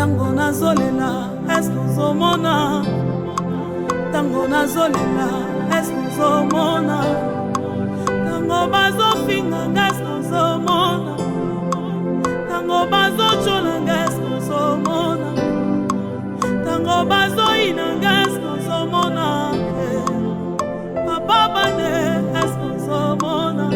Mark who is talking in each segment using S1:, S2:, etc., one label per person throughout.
S1: Tango nazolela, est-ce que zomona? Tango nazolela, est-ce que zomona? Tango bazo finga, est-ce que zomona? Tango bazo chola, est-ce que zomona? Tango bazo ina, est-ce que zomona? Papa bane, est-ce que zomona?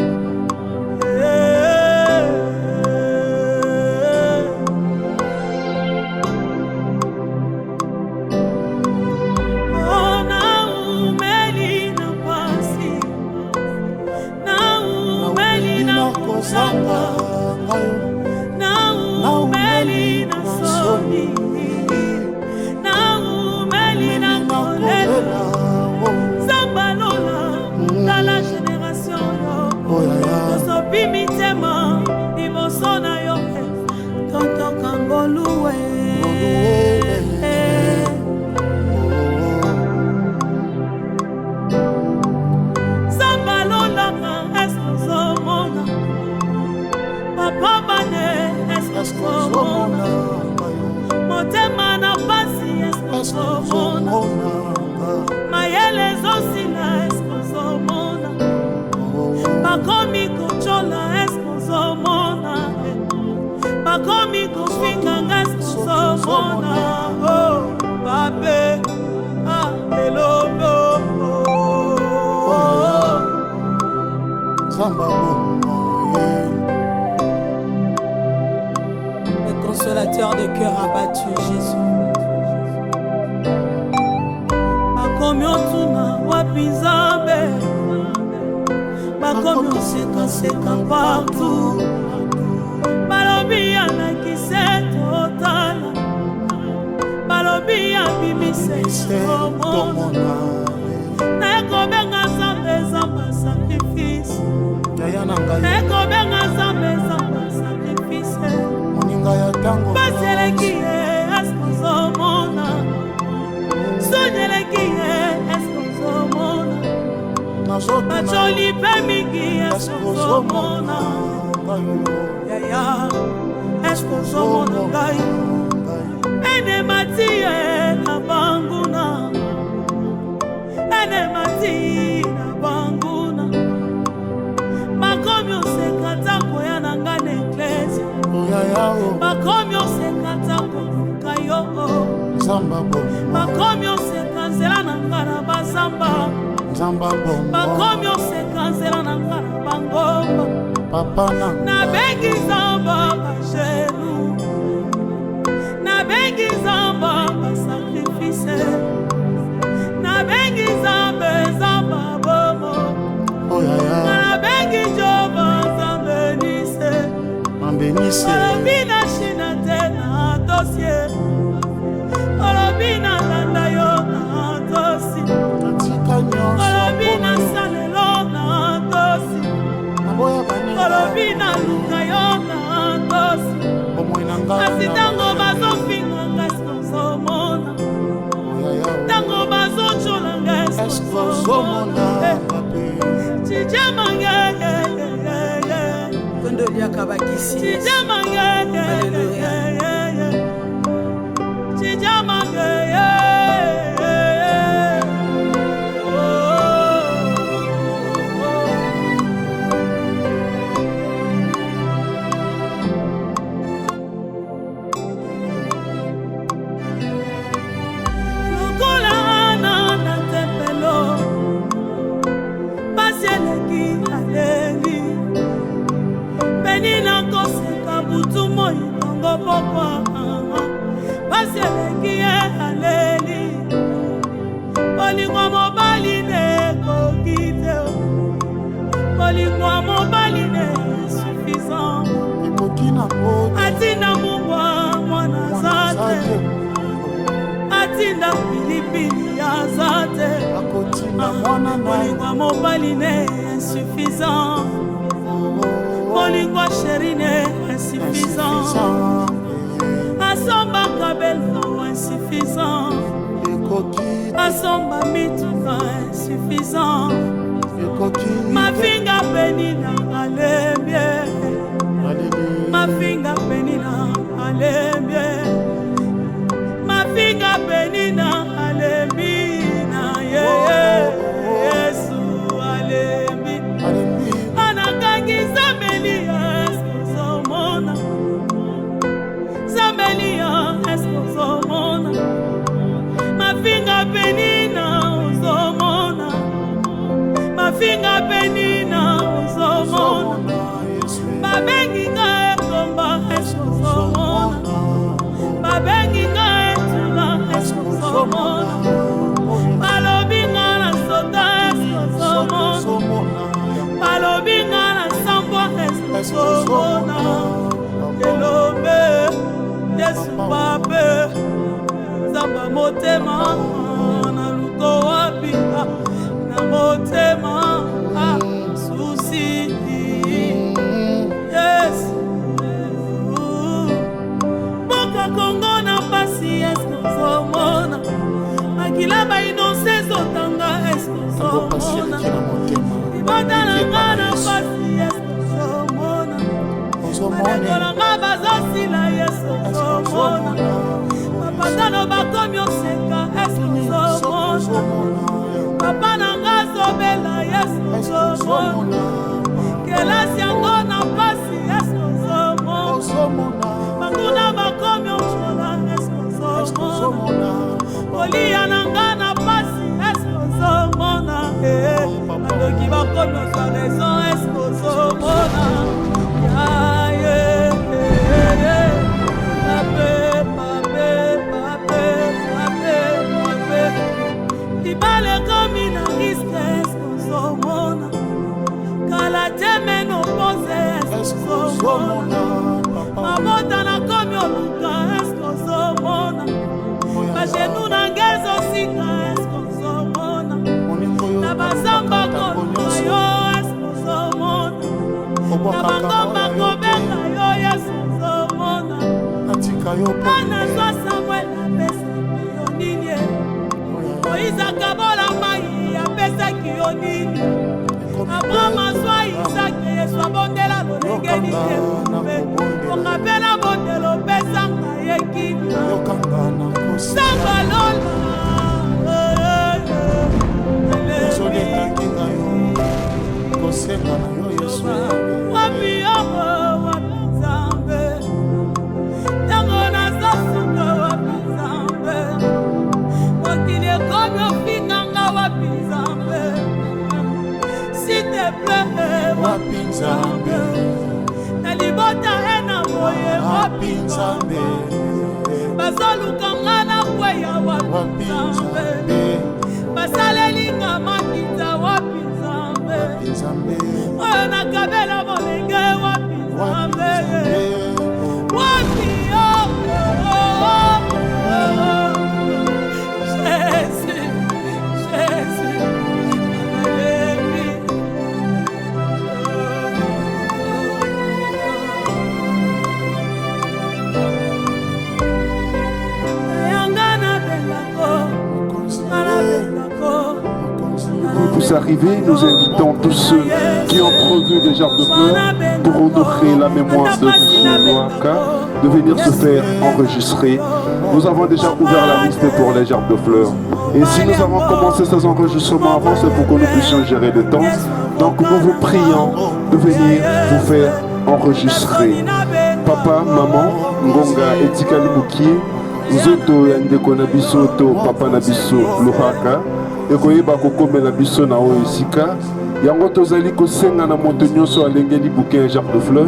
S2: Le consolateur de cœur abattu, Jésus.
S1: Bakomi otuna wapi Nzambe, bakomi oseka partout, balobi anakise totala, balobi abimise tomona. Nakobenga Nzambe Nzambe sacrifice, nakobenga Nzambe Nzambe sacrifice. Baseleki ye eske ozomona, sonyeleki ye eske ozomona, bacholi mpe mingi eske ozomona, yaya eske ozomona ngai, enemati ye na banguna, enemati na banguna, bakomi oseka ntango ya na nga na eklesi, bakomi oseka ntango luka yo, bakomi oseka nzela na nga na bazamba, bakomi oseka nzela na nga na bangomba, nabengi Nzamba bajelu, nabengi Nzamba basakrifise, nabengi Nzambe Nzamba bomo, nabengi Jehova Nzambe nise, olobi na shina te na dossier, olobi na landa yo na dosi, olobi na salelo na dosi, olobi na luka yo na dosi, kasi tango bazofinga ngasi ozomona, tango bazochola ngasi ozomona, chijama
S2: Kondo liaka bakisi.
S1: chijama chijama Baseleki aleli, bolingwa mobali ne kokite, bolingwa mobali ne suffisant, atinda mungwa mwana zate, atinda pilipili ya zate, bolingwa mobali ne insuffisant, bolingwa chéri ne insuffisant, asomba kabelo insuffisant, asomba mituka insuffisant, mafinga penina alembie, mafinga penina alembie, bafinga penina ozomona babengi nga ekomba ozomona babengi nga etula ozomona balobi nga na soda ozomona balobi nga na sambwa ozomona elobe Yesu pape zamba motema na luko wapi na motema susi yes boka Kongo na pasi esko zomona makila ba inonse zotanga esko zomona ibada na ngana pasi esko zomona manekola nga bazosila yesu zomona mapatano bakomi oseka esko zomona papa na nga zobela yesu zomona kelasi yango na pasi yesu zomona bakuna bakomi ochola esko zomona kolia na nga na pasi esko zomona badoki bakomi oswa rezo esko zomona ibale komi na riske eskozomona kala teme nopose eskozomona mabota na komi oluka eskozomona bajenu na ngezosika eskozomona na bazamba kolua yo eskozomona na bangomba kobenga yo eskozomona ana zwa samuel apesaki yo nini Moïse kabola mai apesaki yo nini Abraham azwa Isaki Yesu abondela lolenge nini okapela bondelo pesanga yekini samba lola wapi yoko wapi Nzambe yango nazosuka wapi Nzambe mokili ekomi ofinganga wapi Nzambe s'il te plaît wapi Nzambe na libota ena moye wapi Nzambe bazoluka nga na kweya wapi Nzambe basalelinga makita wapi Nzambe oyo nakabela molenge wapi Nzambe wapi
S3: Arrivés, nous invitons tous ceux qui ont prévu des gerbes de fleurs pour honorer la mémoire de Noaka de venir se faire enregistrer. Nous avons déjà ouvert la liste pour les gerbes de fleurs. Et si nous avons commencé ces enregistrements avant, c'est pour que nous puissions gérer le temps. Donc nous vous prions de venir vous faire enregistrer. Papa, maman, Ngonga et Tikali Mukie, Zoto Yandeko Nabiso, Papa Nabiso, Lohaka. ekoyeba kokomela biso na oyo esika yango tozali kosenga na moto nyonso alengeli bouquet genre de fleurs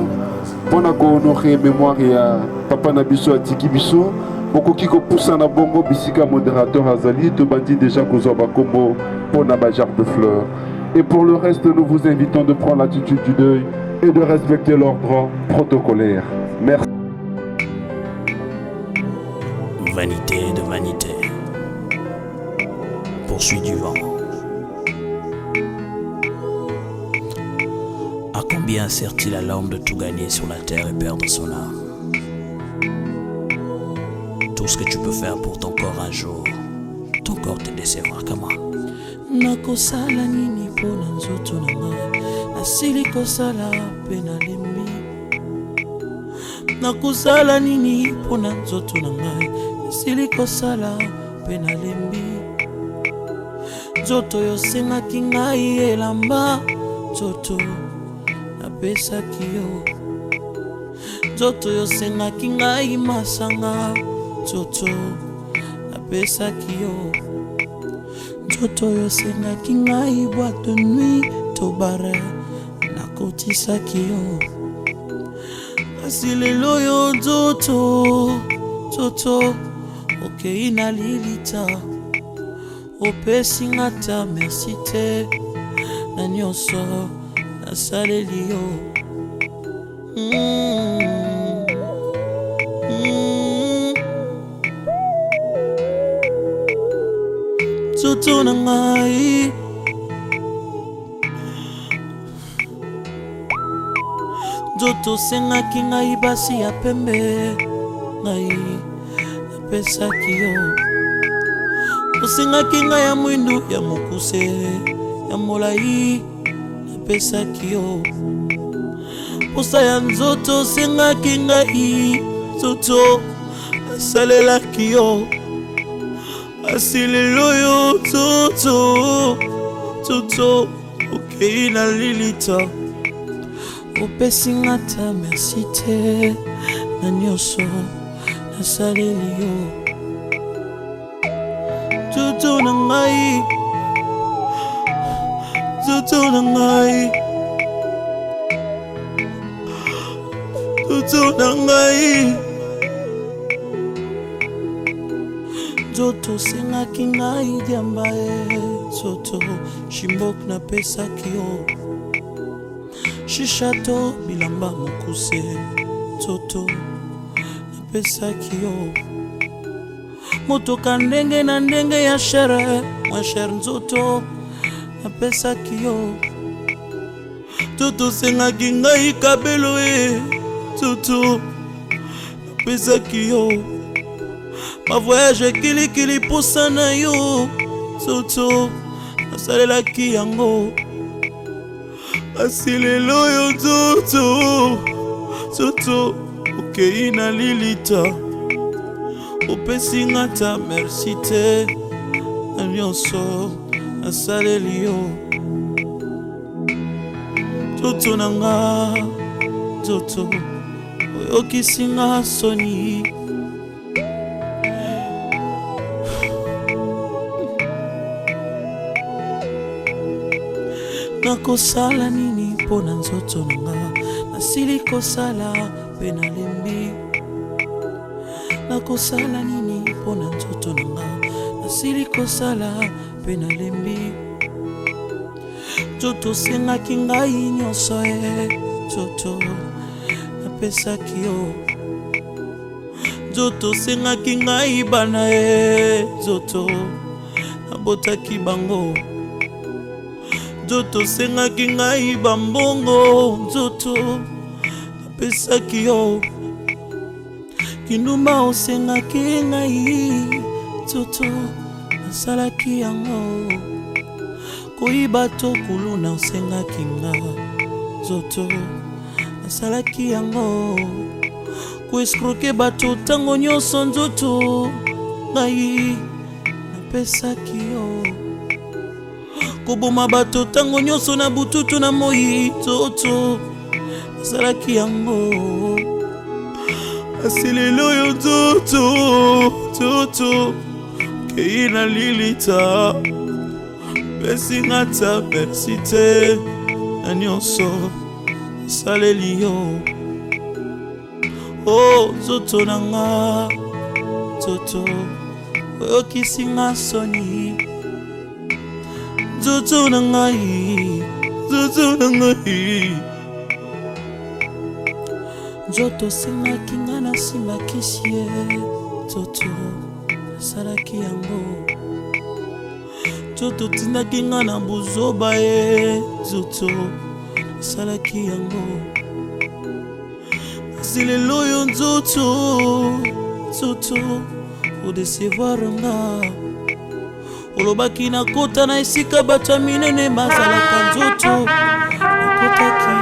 S3: mpona kohonore mémoire ya papa na biso atiki biso okoki kopusa na bongo bisika modérateur azali tobandi déjà kozwa bakombo mpona genre de fleurs. Et pour le reste, nous vous invitons de prendre l'attitude du deuil et de respecter l'ordre protocolaire. Merci.
S4: Vanité de vanité, poursuit du vent. À combien sert-il à l'homme de tout gagner sur la terre et perdre son âme? Tout ce que tu peux faire pour ton corps un jour, ton corps te décevra. Comment?
S1: Nakosala nini pona nzoto na ngai nasili kosala pe nalembi. Nakosala nini pona nzoto na ngai nasili kosala pe nalembi. Nzoto yosengaki ngai elamba, nzoto napesaki yo. Nzoto yosengaki ngai masanga, nzoto napesaki yo. Nzoto yosengaki ngai boîte de nuit, nzoto bare nakotisaki yo kasi lelo yo nzoto okei na lilita opesi nga ta merci te na nyonso nasaleli yo nzoto na ngai nzoto sengaki ngai basi ya pembe ngai napesaki yo osengaki ngai ya mwindu ya mokuse ya molai napesaki yo posa ya nzoto osengaki ngai nzoto asalelaki yo asi lelo yo nzoto okei na lilita opesi nga ta merci te na nyonso nasaleli yo nzoto na ngai nzoto na ngai nzoto na ngai nzoto sengaki ngai diamba nzoto shimbok napesaki yo shishato bilamba mokuse nzoto napesaki yo motoka ndenge na ndenge ya shere mwa shere nzoto napesaki yo nzoto sengaki ngai kabelo nzoto napesaki yo ma voyage kilikili posa na yo nzoto nasalelaki yango asi lelo yo nzoto okei na lilita opesi nga ta merci te na nyonso nasaleli yo nzoto na nga nzoto oyokisi nga soni nakosala nini mpo na nzoto na nga nasili kosala mpe nalembi nakosala nini mpo na nzoto na nga nasili kosala mpe nalembi nzoto sengaki ngai nyonso nzoto napesaki yo nzoto sengaki ngai bana nzoto nabotaki bango nzoto sengaki ngai bambongo nzoto napesaki yo kindumba osengaki ngai nzoto nasalaki yango koyiba to kuluna osengaki nga nzoto nasalaki yango koeskroke bato ntango nyonso nzoto ngai napesaki yo koboma bato ntango nyonso na bututu na moi nzoto nasalaki yango asi lelo yo nzoto okei na lilita pesi nga ta merci te na nyonso nasaleli yo nzoto na nga nzoto oyokisi nga soni nzoto na ngai nzoto sengaki nga nasimbakisi ye nzoto nasalaki yango nzoto tindaki nga na buzoba nzoto nasalaki yango kasi lelo yo nzoto odecevoir nga olobaki nakota na esika bato ya minene bazalaka nzoto nakotaki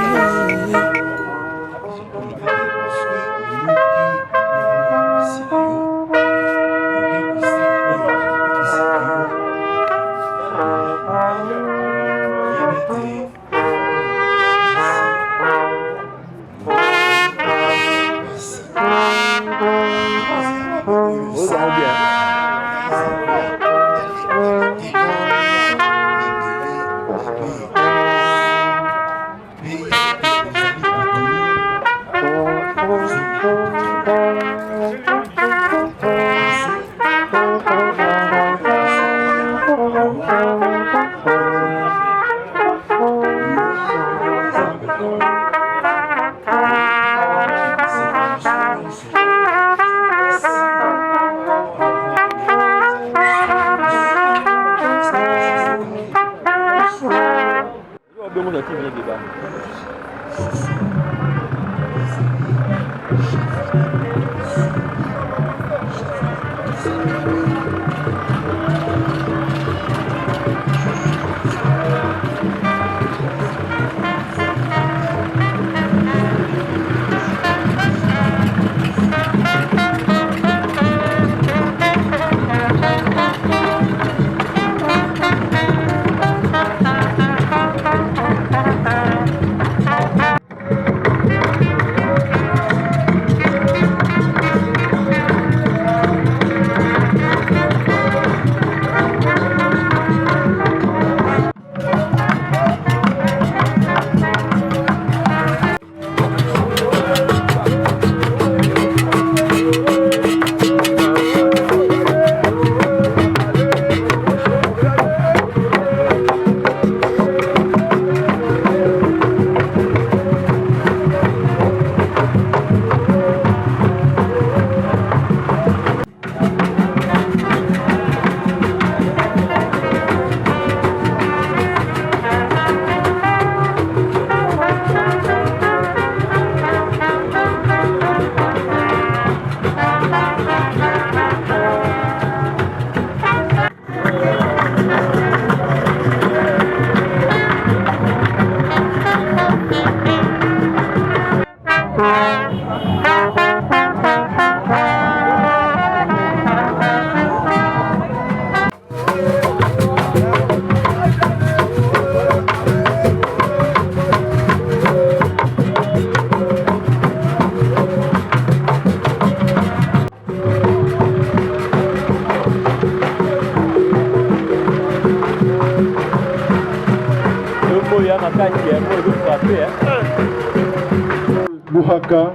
S3: Louhaka,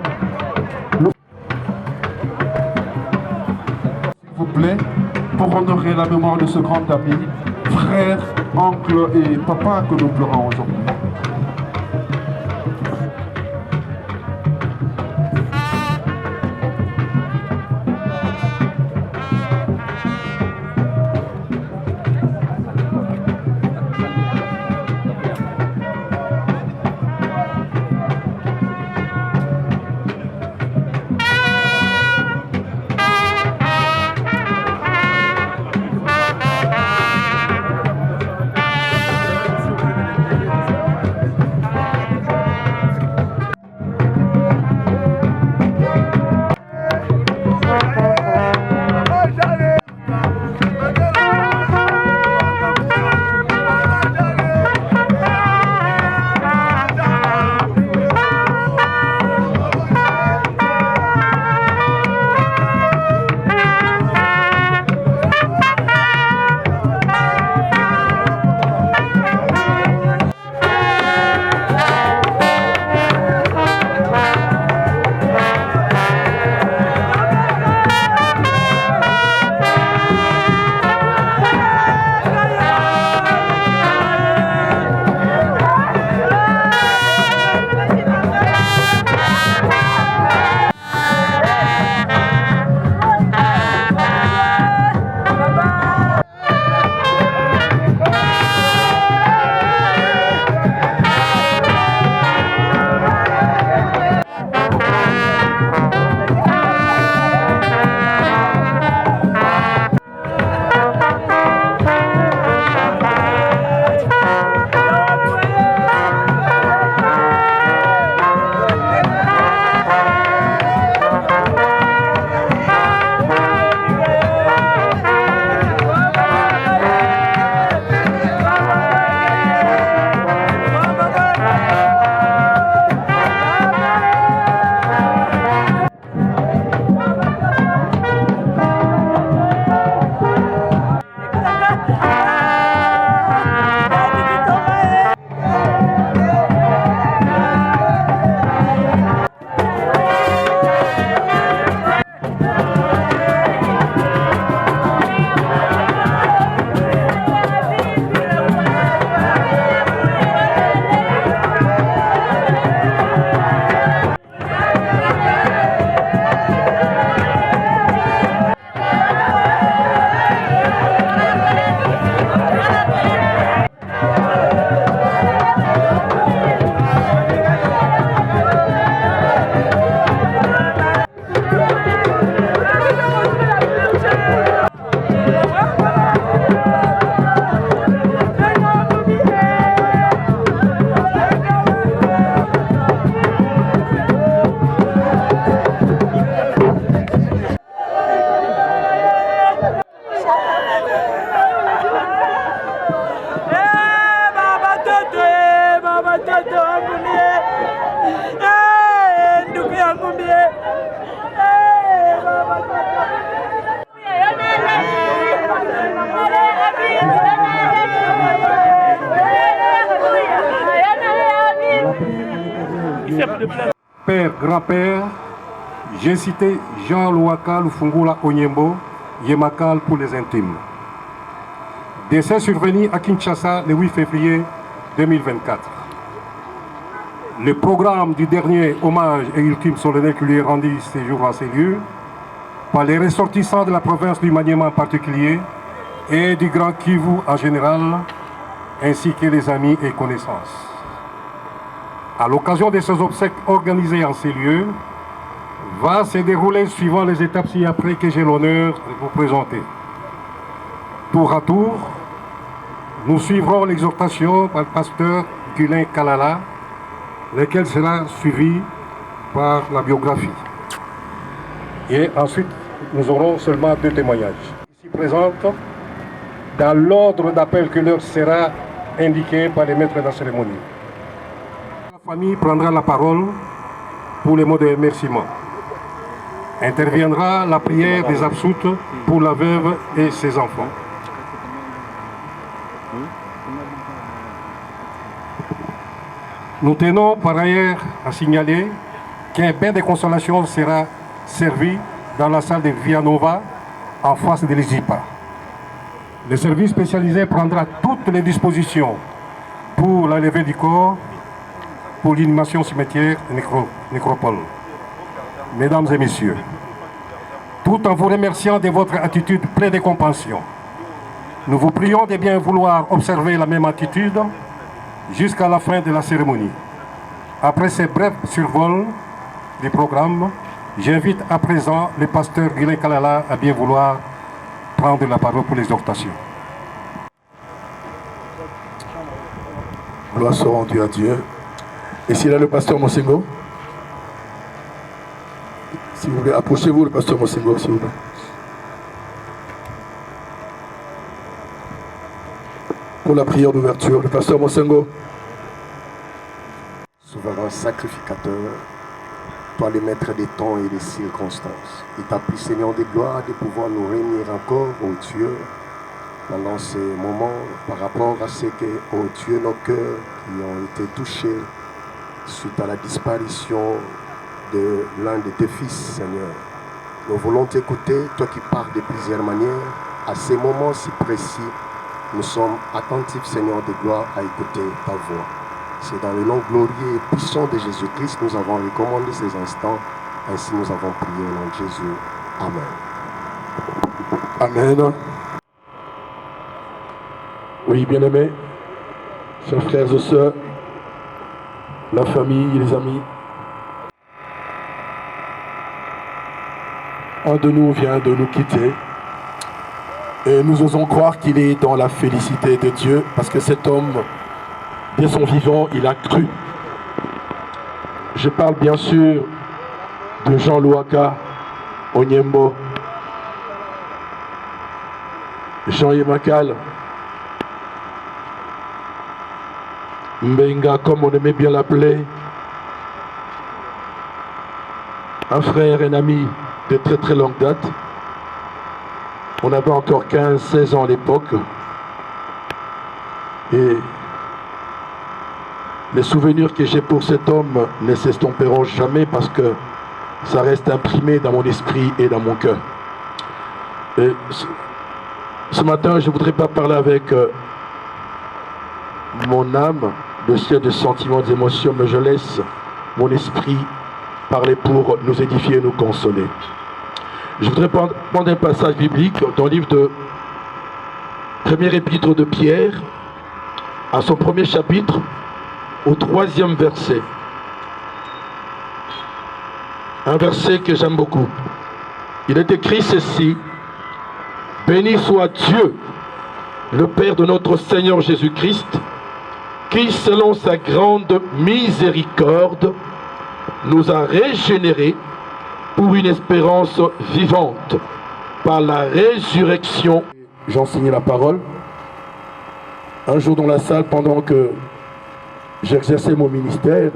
S3: s'il vous plaît, pour honorer la mémoire de ce grand ami, frère, oncle et papa que nous pleurons aujourd'hui.
S1: accepte de plaire.
S5: Père, grand-père, j'ai cité Jean Louaka Lufungula Onyembo, Yemakal pour les intimes. Décès survenu à Kinshasa le 8 février 2024. Le programme du dernier hommage et ultime solennel qui lui est rendu ces jours en ces lieux par les ressortissants de la province du Maniema en particulier et du Grand Kivu en général, ainsi que les amis et connaissances. À l'occasion de ces obsèques organisées en ces lieux, va se dérouler suivant les étapes ci-après que j'ai l'honneur de vous présenter. Tour à tour, nous suivrons l'exhortation par le pasteur Gulin Kalala, lequel sera suivi par la biographie. Et ensuite, nous aurons seulement 2 témoignages. Ici présentes, dans l'ordre d'appel que leur sera indiqué par les maîtres de la cérémonie. La famille prendra la parole pour les mots de remerciement. Interviendra la prière des absoutes pour la veuve et ses enfants. Nous tenons par ailleurs à signaler qu'un bain de consolation sera servi dans la salle de Vianova en face de l'ISIPA. Le service spécialisé prendra toutes les dispositions pour la levée du corps, pour l'inhumation cimetière et nécropole. Mesdames et messieurs, tout en vous remerciant de votre attitude pleine de compassion, nous vous prions de bien vouloir observer la même attitude jusqu'à la fin de la cérémonie. Après ces brefs survols du programme, j'invite à présent le pasteur Gulin Kalala à bien vouloir prendre la parole pour l'exhortation.
S6: Gloire soit rendue à Dieu. Et s'il y a le pasteur Mosengo, s'il vous plaît, approchez-vous le pasteur Mosengo, s'il vous plaît. Pour la prière d'ouverture, le pasteur Mosengo.
S7: Souverain sacrificateur, toi le maître des temps et des circonstances, il t'a pris Seigneur de gloire de pouvoir nous réunir encore, ô Dieu, pendant ces moments par rapport à ce que, ô Dieu, nos cœurs qui ont été touchés suite à la disparition de l'un de tes fils, Seigneur. Nous voulons t'écouter, toi qui parles de plusieurs manières, à ces moments si précis, nous sommes attentifs, Seigneur de gloire, à écouter ta voix. C'est dans le nom glorieux et puissant de Jésus-Christ nous avons recommandé ces instants. Ainsi nous avons prié au nom de Jésus. Amen.
S6: Amen. Oui, bien-aimés, chers frères et sœurs, la famille et les amis, un de nous vient de nous quitter et nous osons croire qu'il est dans la félicité de Dieu parce que cet homme, dès son vivant, il a cru. Je parle bien sûr de Jean Louaka Onyembo, Jean Yemakal, Mbenga, comme on aimait bien l'appeler, un frère, un ami de très très longue date. On avait encore 15-16 ans à l'époque. Et les souvenirs que j'ai pour cet homme ne s'estomperont jamais parce que ça reste imprimé dans mon esprit et dans mon cœur. Et ce matin, je ne voudrais pas parler avec mon âme, de siège de sentiments, d'émotions, mais je laisse mon esprit parler pour nous édifier et nous consoler. Je voudrais prendre un passage biblique dans le livre de premier épître de Pierre, à son premier chapitre, au 3e verset. Un verset que j'aime beaucoup. Il est écrit ceci: béni soit Dieu, le Père de notre Seigneur Jésus-Christ, qui, selon sa grande miséricorde, nous a régénérés pour une espérance vivante par la résurrection. J'enseignais la parole. Un jour dans la salle, pendant que j'exerçais mon ministère,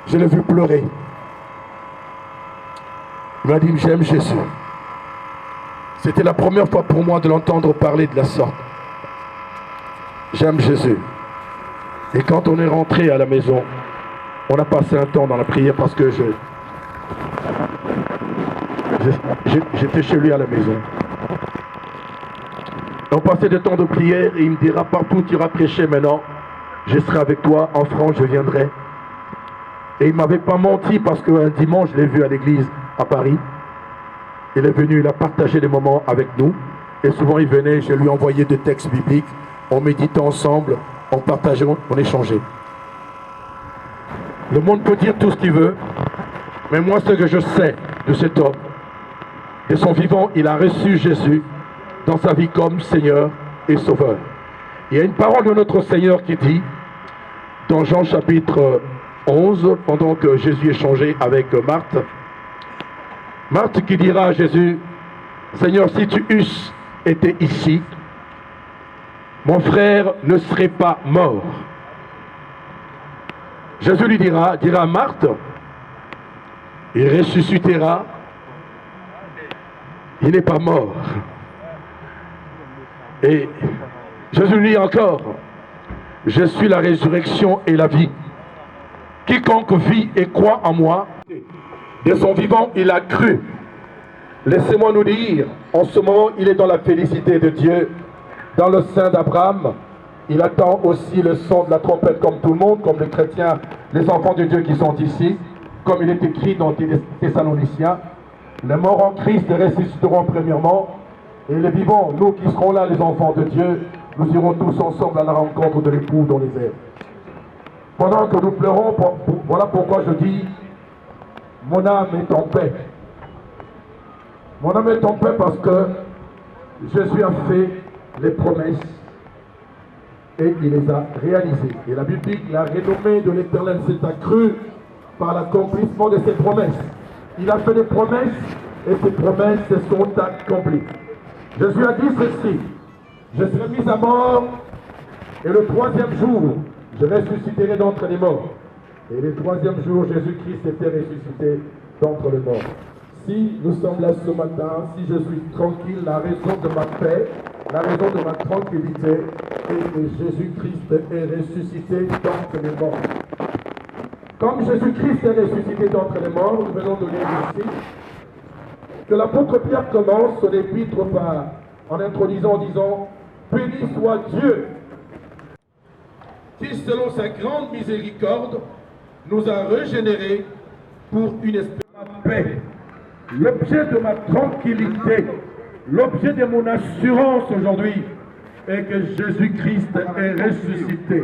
S6: je l'ai vu pleurer. Il m'a dit: j'aime Jésus. C'était la première fois pour moi de l'entendre parler de la sorte. J'aime Jésus. Et quand on est rentré à la maison, on a passé un temps dans la prière parce que j'étais chez lui à la maison. On passait des temps de prière et il me dira partout tu iras prêcher maintenant, je serai avec toi, en France je viendrai. Et il ne m'avait pas menti parce qu'un dimanche je l'ai vu à l'église à Paris. Il est venu, il a partagé des moments avec nous. Et souvent il venait, je lui envoyais des textes bibliques, on méditait ensemble, on partageait, on échangeait. Le monde peut dire tout ce qu'il veut, mais moi ce que je sais de cet homme, de son vivant, il a reçu Jésus dans sa vie comme Seigneur et Sauveur. Il y a une parole de notre Seigneur qui dit, dans Jean chapitre 11, pendant que Jésus échangeait avec Marthe, Marthe qui dira à Jésus, Seigneur, si tu eusses été ici, mon frère ne serait pas mort. Jésus lui dira à Marthe, il ressuscitera, il n'est pas mort. Et Jésus lui dit encore, je suis la résurrection et la vie. Quiconque vit et croit en moi, de son vivant, il a cru. Laissez-moi nous dire, en ce moment, il est dans la félicité de Dieu, dans le sein d'Abraham. Il attend aussi le son de la trompette comme tout le monde, comme les chrétiens, les enfants de Dieu qui sont ici, comme il est écrit dans Thessaloniciens. Les morts en Christ ressusciteront premièrement, et les vivants, nous qui serons là, les enfants de Dieu, nous irons tous ensemble à la rencontre de l'époux dans les airs. Pendant que nous pleurons, voilà pourquoi je dis, mon âme est en paix. Mon âme est en paix parce que Jésus a fait les promesses et il les a réalisées. Et la Bible dit que la renommée de l'Éternel s'est accrue par l'accomplissement de ses promesses. Il a fait des promesses et ces promesses se sont accomplies. Jésus a dit ceci, je serai mis à mort et le troisième jour, je ressusciterai d'entre les morts. Et le troisième jour, Jésus-Christ était ressuscité d'entre les morts. Si nous sommes là ce matin, si je suis tranquille, la raison de ma paix, la raison de ma tranquillité est que Jésus-Christ est ressuscité d'entre les morts. Comme Jésus-Christ est ressuscité d'entre les morts, nous venons de lire ici que l'apôtre Pierre commence son épître en introduisant en disant « Béni soit Dieu qui, selon sa grande miséricorde, nous a régénérés pour une espérance de paix. » L'objet de ma tranquillité, l'objet de mon assurance aujourd'hui est que Jésus-Christ est ressuscité.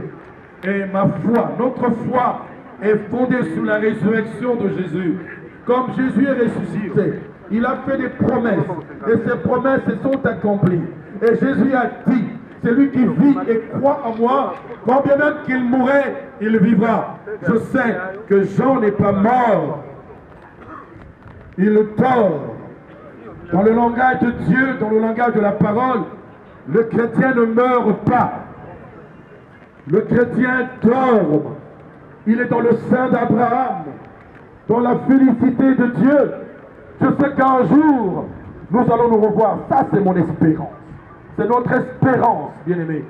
S6: Et ma foi, notre foi est fondée sur la résurrection de Jésus. Comme Jésus est ressuscité, il a fait des promesses et ces promesses se sont accomplies. Et Jésus a dit, celui qui vit et croit en moi, quand bien même qu'il mourrait, il vivra. Je sais que Jean n'est pas mort. Il dort. Dans le langage de Dieu, dans le langage de la parole, le chrétien ne meurt pas. Le chrétien dort. Il est dans le sein d'Abraham, dans la félicité de Dieu. Je sais qu'un jour, nous allons nous revoir. Ça, c'est mon espérance. C'est notre espérance, bien-aimés.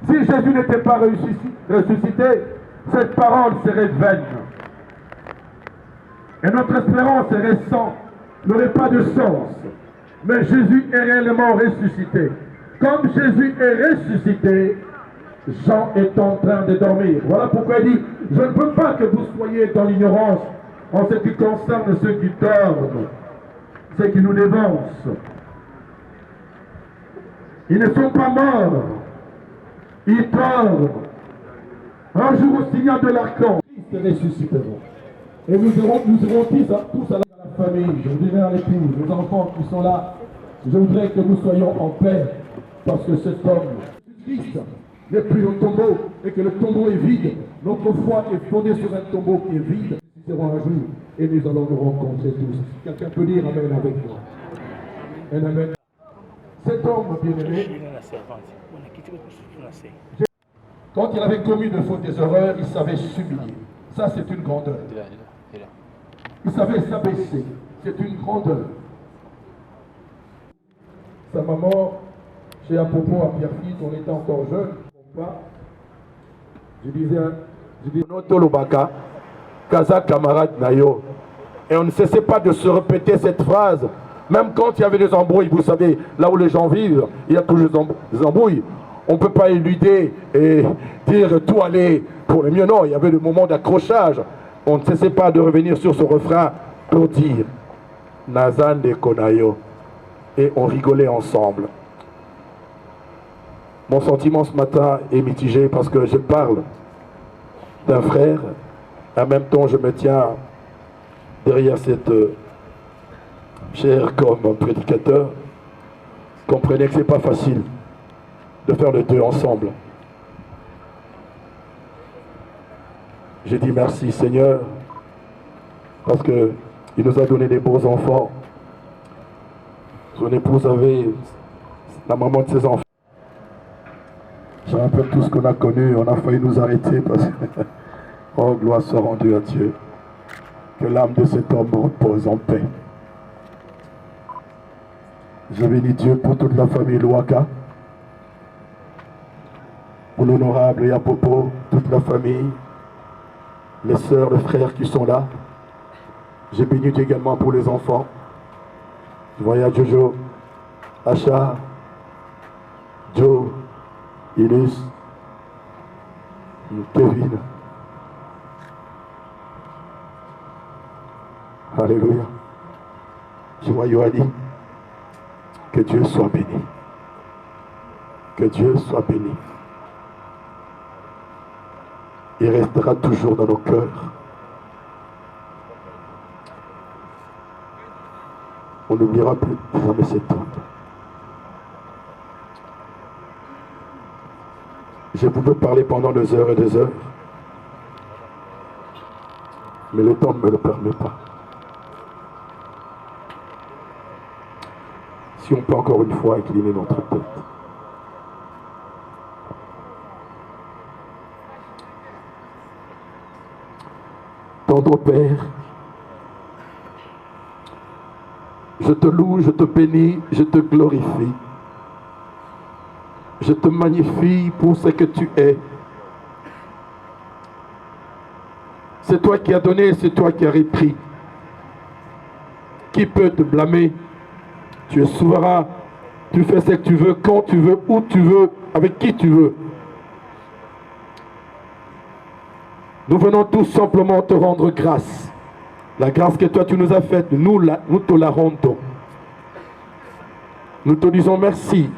S6: Si Jésus n'était pas ressuscité, cette parole serait vaine. Et notre espérance est récente, n'aurait pas de sens. Mais Jésus est réellement ressuscité. Comme Jésus est ressuscité, Jean est en train de dormir. Voilà pourquoi il dit, je ne veux pas que vous soyez dans l'ignorance en ce qui concerne ceux qui dorment, ceux qui nous dévancent. Ils ne sont pas morts, ils dorment. Un jour au signal de l'archange, Christ ressusciteront. Et nous serons tous à la famille, je vous dirai à l'épouse, aux enfants qui sont là. Je voudrais que nous soyons en paix, parce que cet homme, Christ, n'est plus au tombeau, et que le tombeau est vide. Notre foi est fondée sur un tombeau qui est vide. Nous serons un jour, et nous allons nous rencontrer tous. Quelqu'un peut dire Amen avec moi. Amen. Cet homme bien-aimé, quand il avait commis de fautes des erreurs, il savait s'humilier. Ça, c'est une grandeur. Il savait s'abaisser. C'est une grandeur. Sa maman, chez Apopo à Pierrefitte, on était encore jeunes, Je disais Tolobaka, Kaza camarade Nayo. Et on ne cessait pas de se répéter cette phrase. Même quand il y avait des embrouilles, vous savez, là où les gens vivent, il y a toujours des embrouilles. On ne peut pas éluder et dire tout aller pour le mieux. Non, il y avait le moment d'accrochage. On ne cessait pas de revenir sur ce refrain pour dire Nazan de Konayo. Et on rigolait ensemble. Mon sentiment ce matin est mitigé parce que je parle d'un frère. En même temps, je me tiens derrière cette chair comme prédicateur. Comprenez que ce n'est pas facile de faire les deux ensemble. J'ai dit merci Seigneur parce qu'il nous a donné des beaux enfants. Son épouse avait la maman de ses enfants. Je rappelle tout ce qu'on a connu, on a failli nous arrêter parce que oh gloire soit rendue à Dieu. Que l'âme de cet homme repose en paix. Je bénis Dieu pour toute la famille Louaka, pour l'honorable Yapopo, toute la famille, les sœurs, les frères qui sont là. J'ai béni Dieu également pour les enfants. Je voyais Jojo, Acha, Joe, Ilus, Kevin. Alléluia. Je vois Yohani. Que Dieu soit béni. Que Dieu soit béni. Il restera toujours dans nos cœurs. On n'oubliera plus jamais cet homme. Je pouvais parler pendant des heures et des heures, mais le temps ne me le permet pas. Si on peut encore une fois incliner notre tête. Tendre Père, je te loue, je te bénis, je te glorifie. Je te magnifie pour ce que tu es. C'est toi qui as donné, c'est toi qui as repris. Qui peut te blâmer? Tu es souverain. Tu fais ce que tu veux, quand tu veux, où tu veux, avec qui tu veux. Nous venons tout simplement te rendre grâce. La grâce que toi tu nous as faite, nous te la rendons. Nous te disons merci.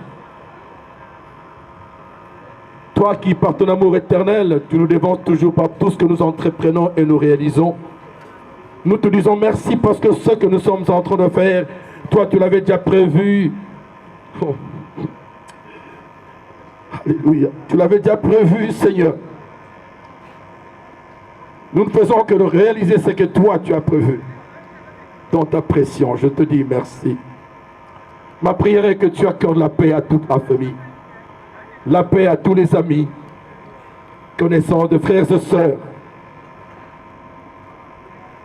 S6: Toi qui, par ton amour éternel, tu nous dévores toujours par tout ce que nous entreprenons et nous réalisons. Nous te disons merci parce que ce que nous sommes en train de faire, toi tu l'avais déjà prévu. Oh. Alléluia. Tu l'avais déjà prévu, Seigneur. Nous ne faisons que de réaliser ce que toi tu as prévu. Dans ta pression, je te dis merci. Ma prière est que tu accordes la paix à toute la famille. La paix à tous les amis, connaissants de frères et sœurs.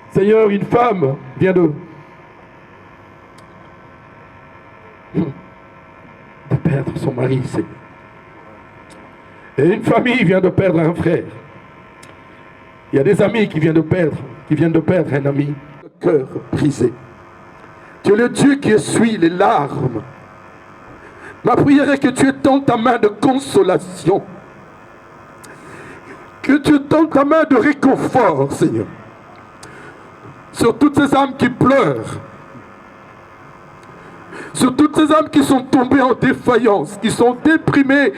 S6: Seigneur, une femme vient de perdre son mari, Seigneur. Et une famille vient de perdre un frère. Il y a des amis qui viennent de perdre un ami. Le cœur brisé. Tu es le Dieu qui essuie les larmes. Ma prière est que tu étends ta main de consolation. Que tu étends ta main de réconfort, Seigneur. Sur toutes ces âmes qui pleurent. Sur toutes ces âmes qui sont tombées en défaillance, qui sont déprimées.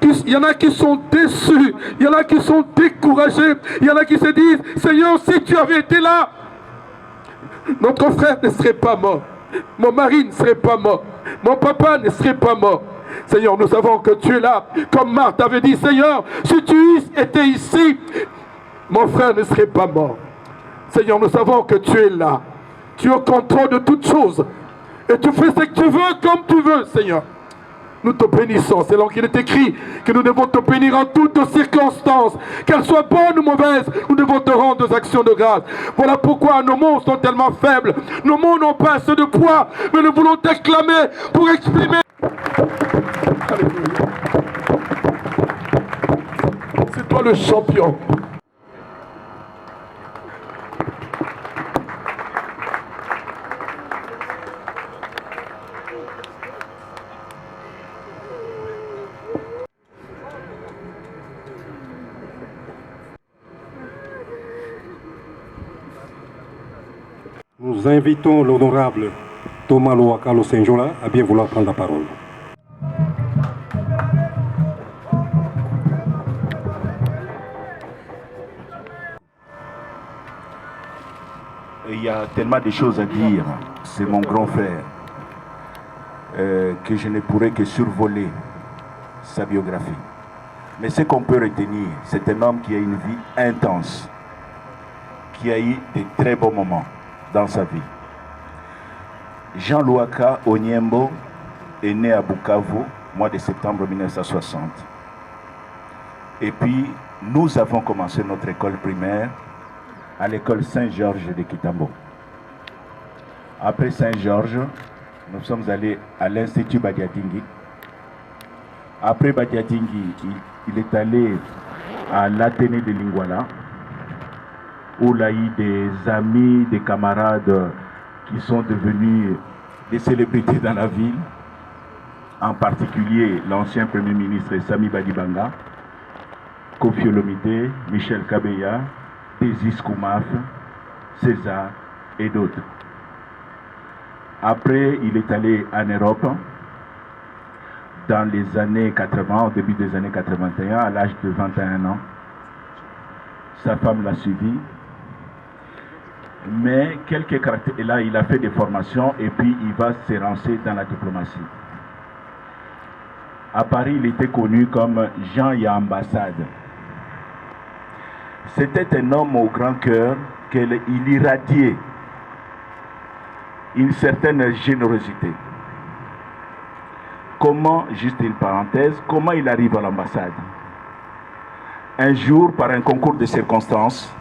S6: Il y en a qui sont déçus. Il y en a qui sont découragés. Il y en a qui se disent, Seigneur, si tu avais été là, notre frère ne serait pas mort. Mon mari ne serait pas mort. Mon papa ne serait pas mort. Seigneur, nous savons que tu es là. Comme Marthe avait dit, Seigneur, si tu étais ici, mon frère ne serait pas mort. Seigneur, nous savons que tu es là. Tu es au contrôle de toutes choses. Et tu fais ce que tu veux comme tu veux, Seigneur. Nous te bénissons. C'est là qu'il est écrit que nous devons te bénir en toutes circonstances. Qu'elles soient bonnes ou mauvaises, nous devons te rendre des actions de grâce. Voilà pourquoi nos mots sont tellement faibles. Nos mots n'ont pas assez de poids, mais nous voulons t'acclamer pour exprimer. Alléluia. C'est toi toi le champion.
S5: Nous invitons l'honorable Thomas Louakalo Saint-Jola à bien vouloir prendre la parole.
S8: Il y a tellement de choses à dire. C'est mon grand frère que je ne pourrais que survoler sa biographie. Mais ce qu'on peut retenir, c'est un homme qui a une vie intense, qui a eu de très beaux moments dans sa vie. Jean Louaka Onyembo est né à Bukavu, mois de septembre 1960. Et puis, nous avons commencé notre école primaire à l'école Saint-Georges de Kitambo. Après Saint-Georges, nous sommes allés à l'Institut Badiatingi. Après Badiatingi, il est allé à l'Athénée de Lingwala, où il a eu des amis, des camarades qui sont devenus des célébrités dans la ville, en particulier l'ancien Premier ministre Sami Badibanga, Kofi Olomide, Michel Kabeya, Désis Koumaf, César et d'autres. Après, il est allé en Europe dans les années 80, au début des années 81, à l'âge de 21 ans. Sa femme l'a suivi. Mais quelques caractères, et là, il a fait des formations et puis il va se lancer dans la diplomatie. À Paris, il était connu comme Jean Yambassade. C'était un homme au grand cœur, qu'il irradiait une certaine générosité. Comment, juste une parenthèse, comment il arrive à l'ambassade? Un jour, par un concours de circonstances,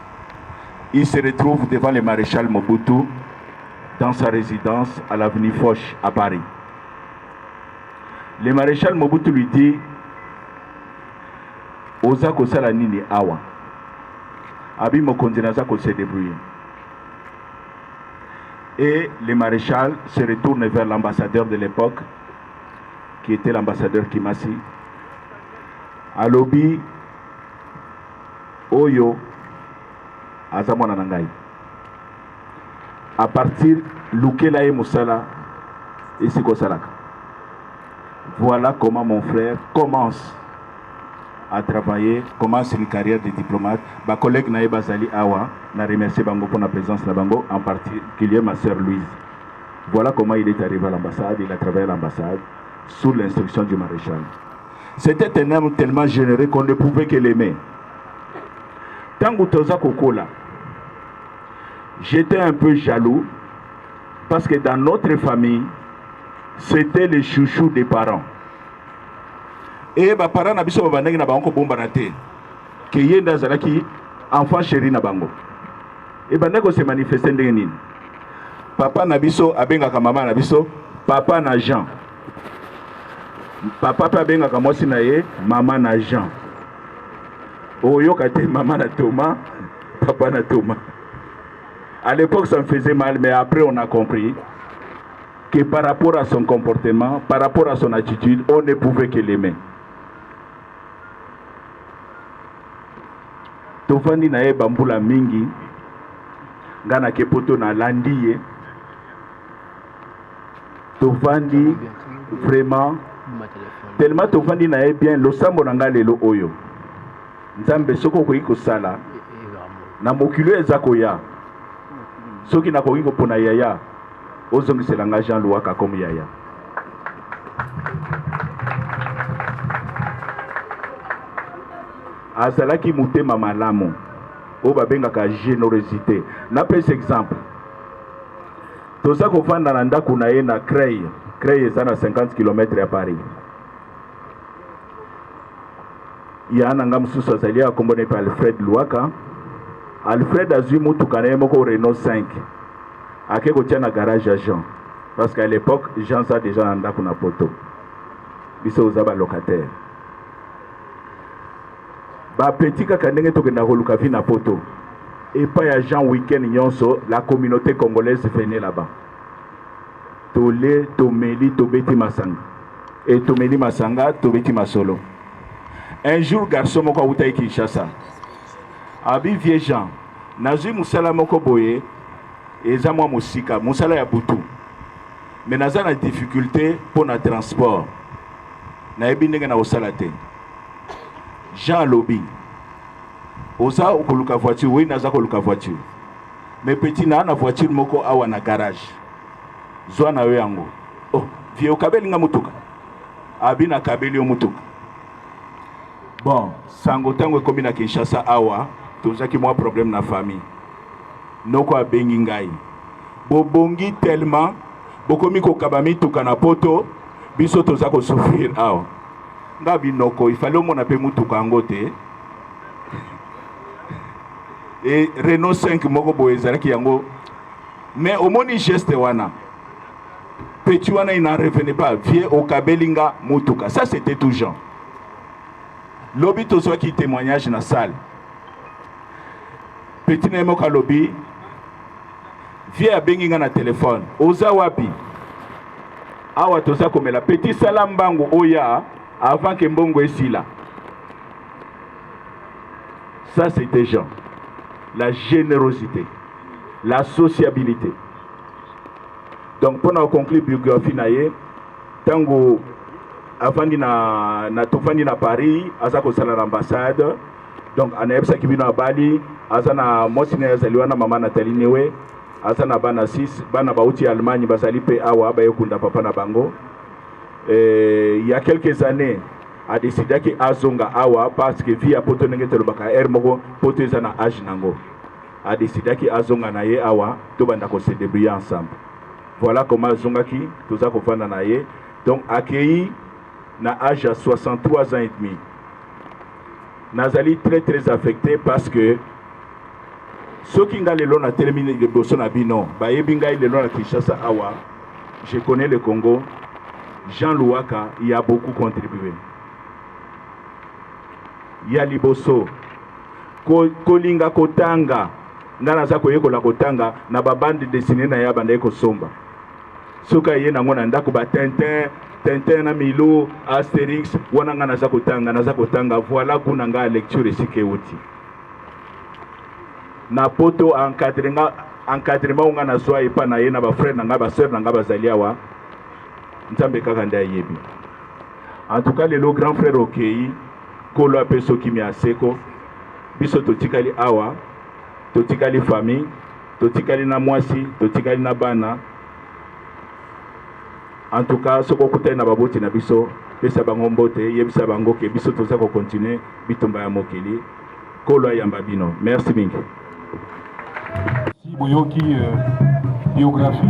S8: il se retrouve devant le maréchal Mobutu dans sa résidence à l'avenue Foch à Paris. Le maréchal Mobutu lui dit Oza kosala nini awa Abi mokonzi naza ko se débrouiller. Et le maréchal se retourne vers l'ambassadeur de l'époque, qui était l'ambassadeur Kimasi. Alobi Oyo Azamwana Nangai. À partir Lukela et Moussala, ici Kosalaka. Voilà comment mon frère commence à travailler, commence une carrière de diplomate. Ma collègue Naïb Azali Awa n'a remercié Bango pour la présence de Bango, en particulier ma sœur Louise. Voilà comment il est arrivé à l'ambassade. Il a travaillé à l'ambassade sous l'instruction du maréchal. C'était un homme tellement généreux qu'on ne pouvait que l'aimer. Tango Toza Kokola, j'étais un peu jaloux parce que dans notre famille, c'était le chouchou des parents. Et mes parents n'avaient pas de bango bombarate. Que yenda zalaki enfant chéri na bango. Et bandeko se manifester ndengeni. Papa nabiso abenga ka mama nabiso, papa na Jean. Papa pa abenga ka mosi na ye, mama na Jean. Oyo kate mama na Thomas, papa na Thomas. À l'époque ça me faisait mal, mais après on a compris que par rapport à son comportement, par rapport à son attitude, on ne pouvait que l'aimer. Tofandi na ye bambula mingi, ngana kepoto na landiye. Tofandi vraiment, tellement Tofandi na ye bien, lo sambo nanga lelo oyo. Nzambe soko koki kosala, na mokilo ezako ya. Soki na koki kopona yaya, ozongiselanga Jean Louaka comme yaya. Azalaki mutema malamu, o babengaka générosité. Napesi exemple. Toza kofanda na ndako na ye na Creil. Creil eza na 50 km à Paris. Ya nanga mususu azali akombona pe Alfred Louaka. Alfred azui mutuka na ye moko Renault 5. Ake kotia na garage à Jean. Parce qu'à l'époque, Jean ça déjà na ndako na poto. Biso oza ba locataire. ba petit kaka ndenge tokenda koluka vi na poto et pas ya Jean week-end nyonso la communauté congolaise venait là-bas tole tomeli tobeti masanga et tomeli masanga tobeti masolo. Un jour garçon moko awutai Kinshasa abi vieux Jean nazwi musala moko boye eza mwa musika musala ya butu mais naza na difficulté pour na transport nayebi ndenge na kosala te. Jean lobi oza okoluka voiture oui naza koluka voiture mais petit na voiture moko awa na garage zwa na yo yango. Oh vieux okabeli nga mutuka abi na kabeli yo mutuka. Bon sango tango ekomi na Kinshasa awa tozaki mwa problème na famille noko abengi ngai bobongi tellement bokomi kokaba mituka na poto biso toza kosouffrir awa nga binoko ifale omona mpe mutuka yango te et Renault 5 moko boye ezalaki yango mais omoni geste wana petit wana il n'en revenait pas vieux okabelinga mutuka. Ça c'était tout Jean lobi tozwaki témoignage na salle petit na moka lobi vieux abengi nga na téléphone oza wapi awa toza komela petit sala mbangu oya avant que mbongo esila. Ça c'était Jean, la générosité, la sociabilité. Donc pour nous conclure biographie naye tango avandi na tofandi na Paris aza ko sala l'ambassade donc anayebisa kibino na Bali aza na mosine yazaliwa na mama Nathalie Newe aza na bana 6 bana bauti Allemagne bazali pe awa bayekunda papa na bango. Il y a quelques années a décidé que azonga awa parce que via poto nenge telobaka moko poto eza na âge nango a décidé que azonga na ye awa to banda ko se débrouiller ensemble. Voilà comment azongaki toza ko fanda na ye donc accueilli na âge à 63 ans et demi. Nazali très affecté parce que ceux qui ont le na terminé de Bosona Bino, Bayebinga le na Kinshasa awa, je connais le Congo. Jean Louaka y a beaucoup contribué. Ya liboso kolinga kotanga ngana za koyeko la kotanga na babandi dessiné na ya banda ko somba soka ye na ngona ndako ba Tintin na Milo Astérix wana ngana za kotanga voilà kuna nga lecture sike uti na poto encadrement ngana soa ipa na ye na ba frère na nga ba sœur na nga bazaliawa nzambe kaka nda yebi. En tout cas le grand frère Okei kolo apeso kimi aseko biso totikali awa totikali famille totikali na mwasi totikali na bana. En tout cas soko kutai na baboti na biso pesa bango mbote yebisa bango ke biso toza ko continuer bitumba ya mokili kolo yamba bino. Merci mingi.
S5: Si boyoki biographie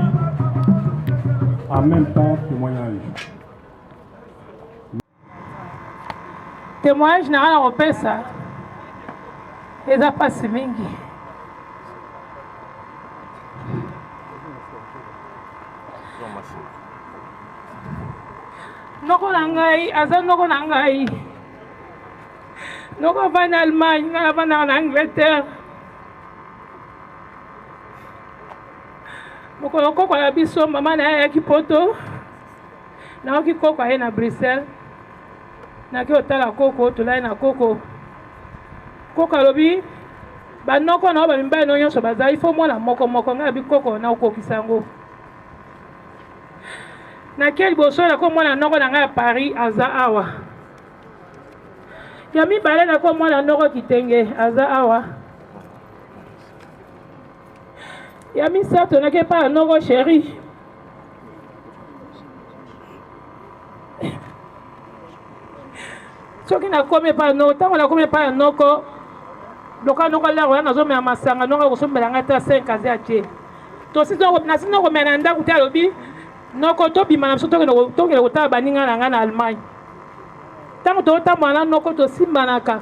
S5: en même temps témoignage.
S9: Témoignage na ala kopesa eza pasi mingi. Noko na ngai aza noko na ngai noko va na Allemagne nga va na Angleterre mokolo koko ya biso mama na ya kipoto na kiko ye na Bruxelles na ki otala koko tolai na koko alobi banoko na ba mibali no nyonso bazali fo mwana moko nga bi koko na okokisa yango na keli boso na ko mwana noko na nga Paris aza awa ya mibale na ko mwana noko Kitenge aza awa ya misato na ke pa noko Chéri soki na komi pa no tango na komi pa noko loka noko la wana zo me masanga noko kosombela ngata 5 kazi atie to si to na sino ko mena ndako te alobi noko to bima na biso tokende kotala baninga na nga na Allemagne ntango totambola na noko tosimbanaka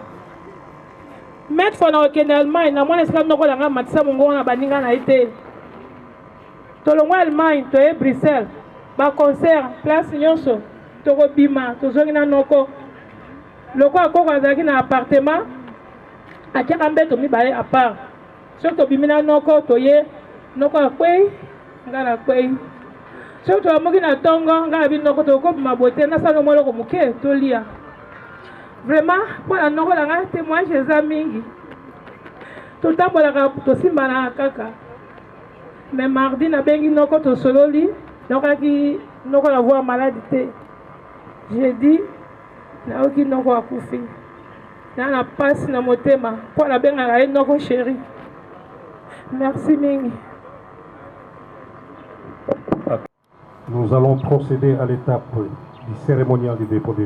S9: mete fo na kokende Allemagne na mwana esika noko na nga matisa mongo wana baninga na ye te tolongwa Allemagne toye Bruxelles baconcert place nyonso tokobima tozongi na noko lokola koko azalaki na appartement atiaka mbeto mibale à part soki tobimina noko toye noko akwei nga na kwei soki toamoki na ntongo nga na bino noko tokobima bote nasala mwa eloko moke tolia vraiment mpona noko na nga témoignage eza mingi totambolaka tosimbanaka kaka mais mardi nabengi noko tosololi nokaki noko na voir maladi te jeudi nayoki noko akufi na na pasi na motema mpo nabengaka ye noko chéri merci mingi.
S5: Nous allons procéder à l'étape du cérémonial du dépôt des...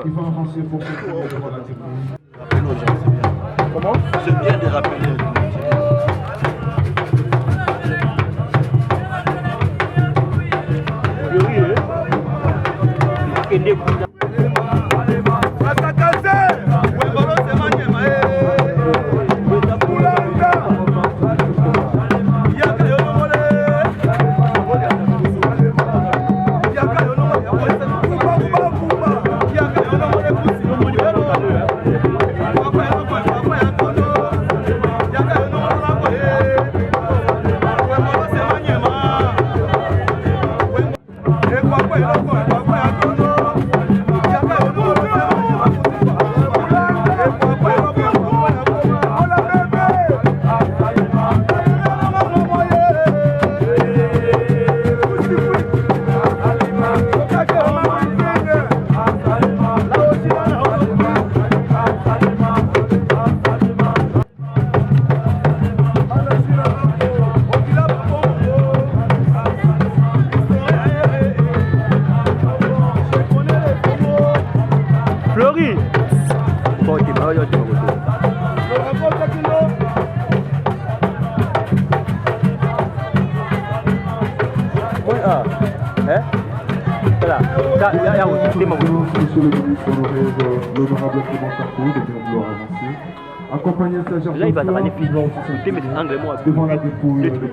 S3: Il va avancer pour se trouver devant la tribune.
S8: Comment? C'est bien de rappeler.
S3: Monsieur le ministre l'honorable Clément Sarko de bien vouloir avancer. Accompagné de sa chère
S10: là, il va
S3: devant la dépouille de deux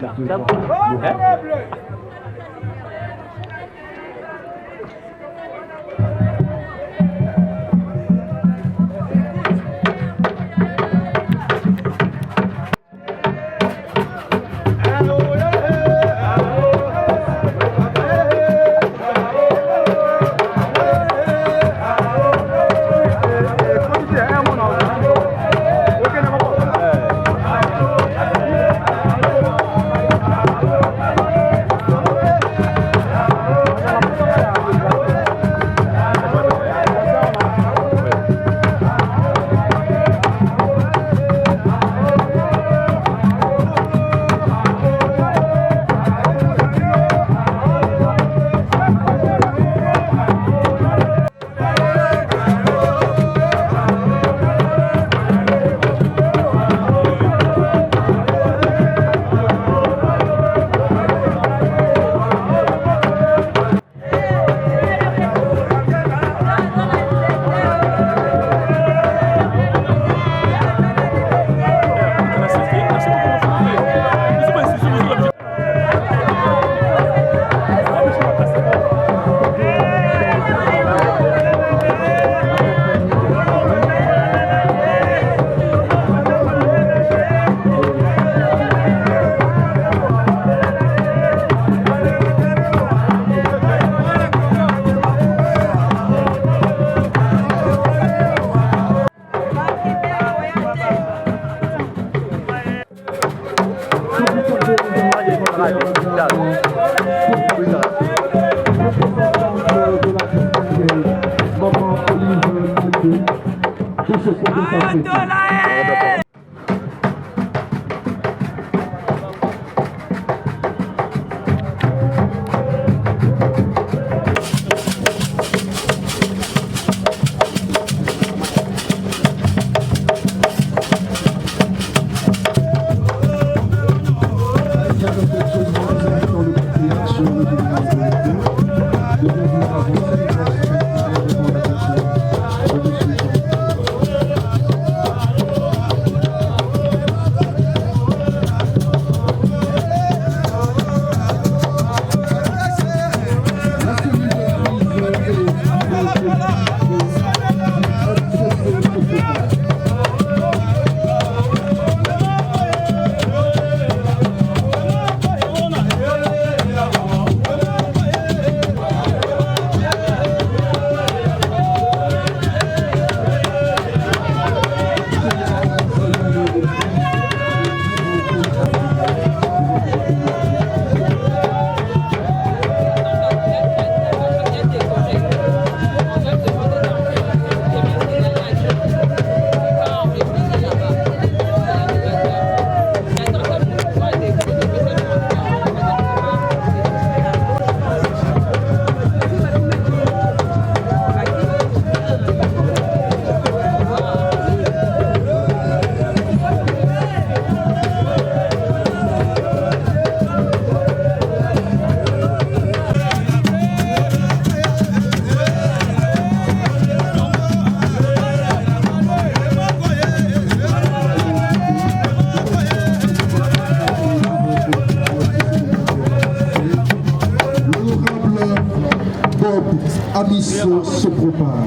S10: Bob Amisso se prépare.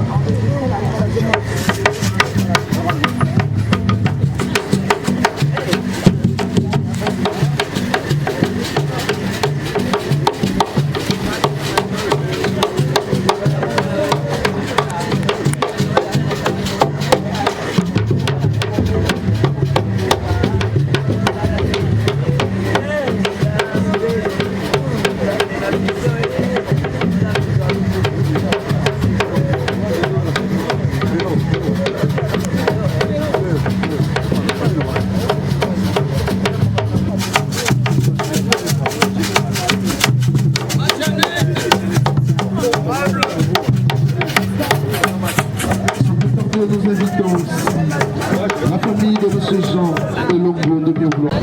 S10: Nous invitons aussi la famille de M. Jean et l'oncle de bien vouloir.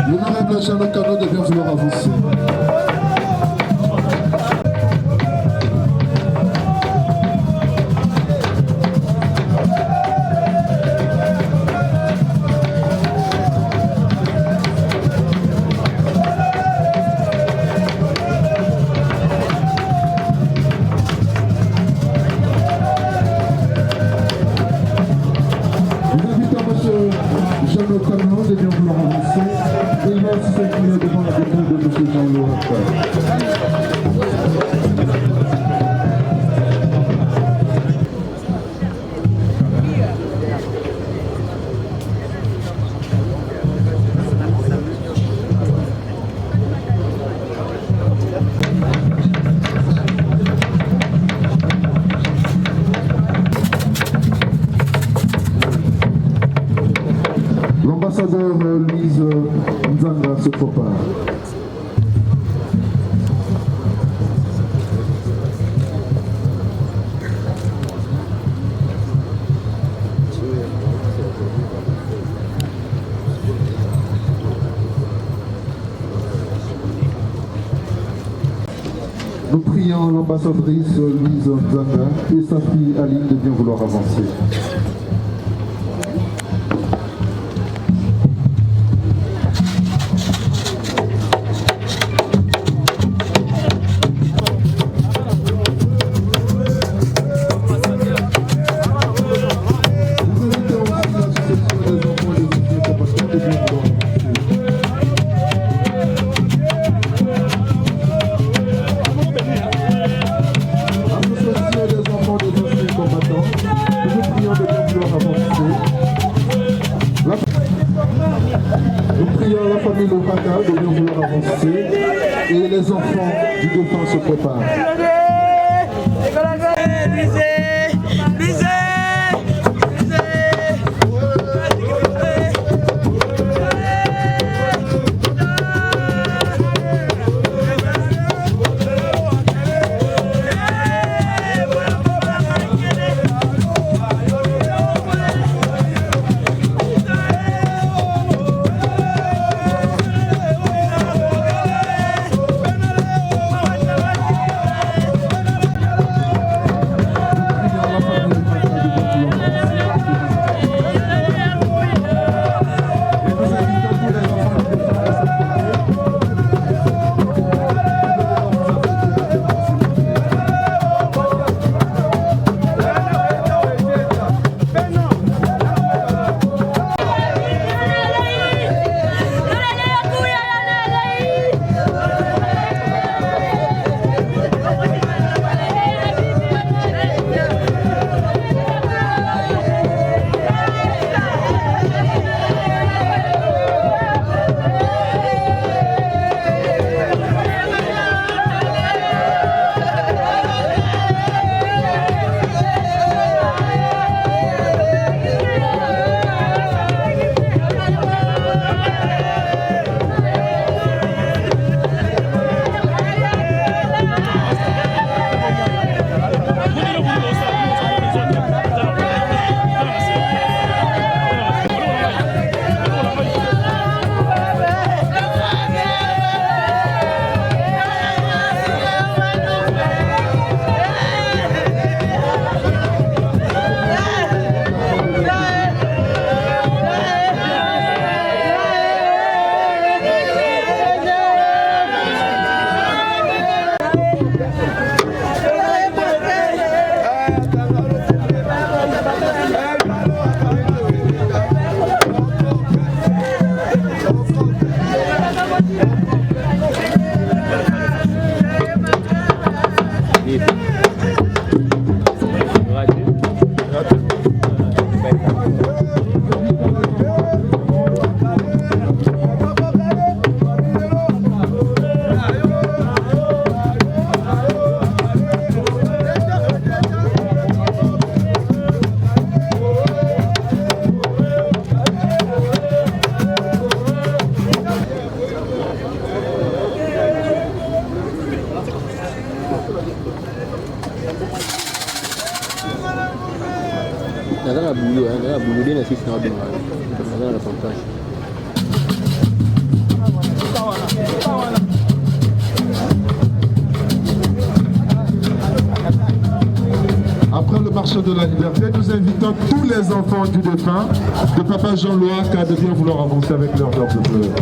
S10: L'honorable Jean Le Cano de bien vouloir avancer. Nous invitons M. Jean Le Cano de bien vouloir avancer. Il va s'incliner devant la dépouille de M. Jean Le L'ambassadeur Louise Nzanga se prépare. Nous prions l'ambassadrice Louise Nzanga et sa fille Aline de bien vouloir avancer. Nous prions la famille Lokaka de bien vouloir avancer et les enfants du défunt se préparent. Après le marché de la liberté, nous invitons tous les enfants du défunt de Papa Jean Loaka de bien vouloir avancer avec leur fleur de fleurs.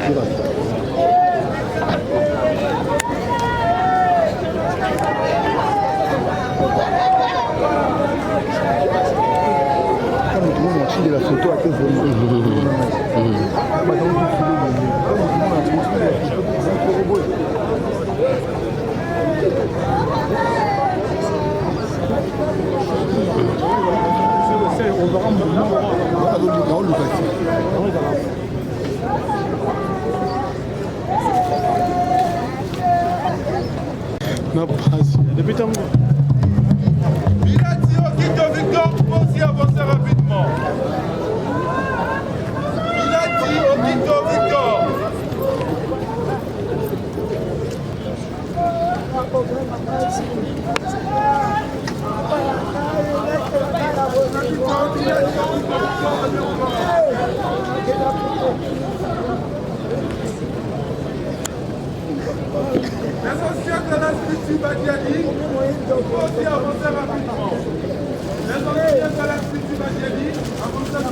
S11: La photo a été depuis tant
S12: Victor, faut aussi avancer rapidement. Il a dit au Quito Victor. L'essentiel de la structure Badiani, il faut aussi avancer rapidement. L'essentiel de la structure Badiani, avancer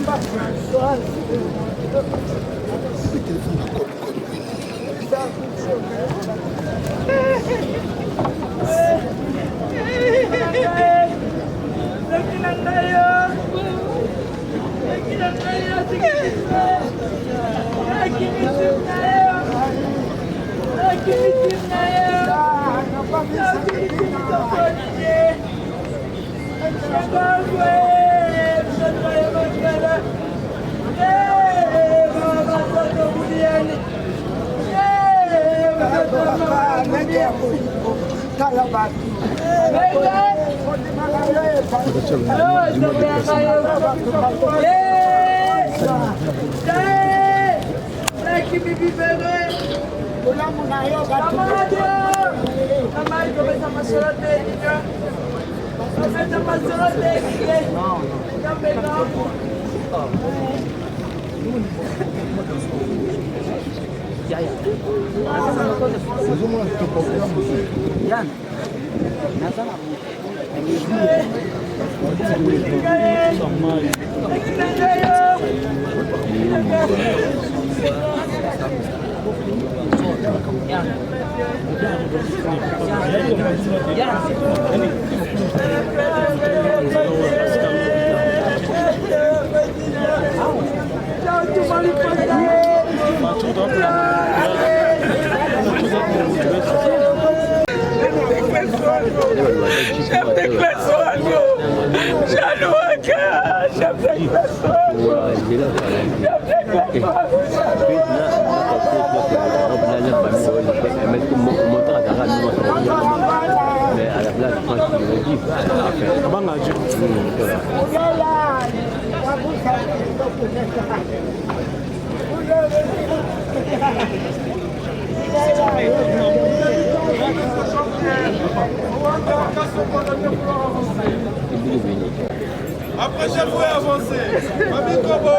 S12: Après, je vais avancer. Mami Kobo.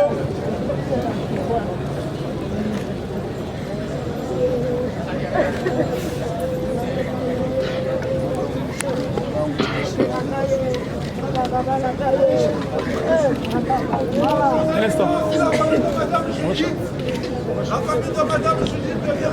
S11: Un instant.
S12: La famille de Madame Judith devient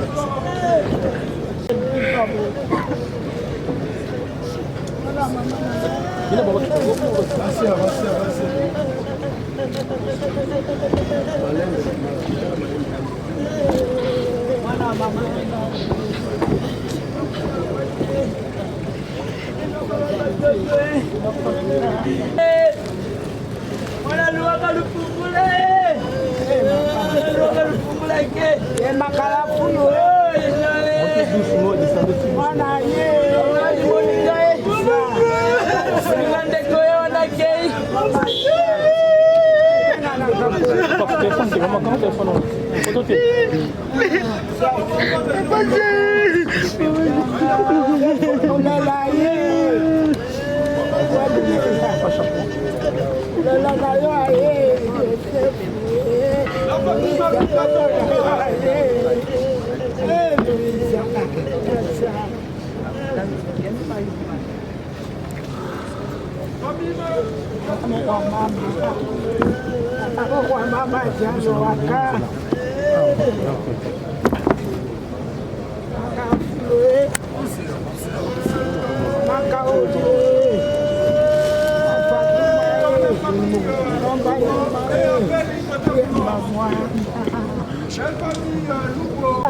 S13: Mama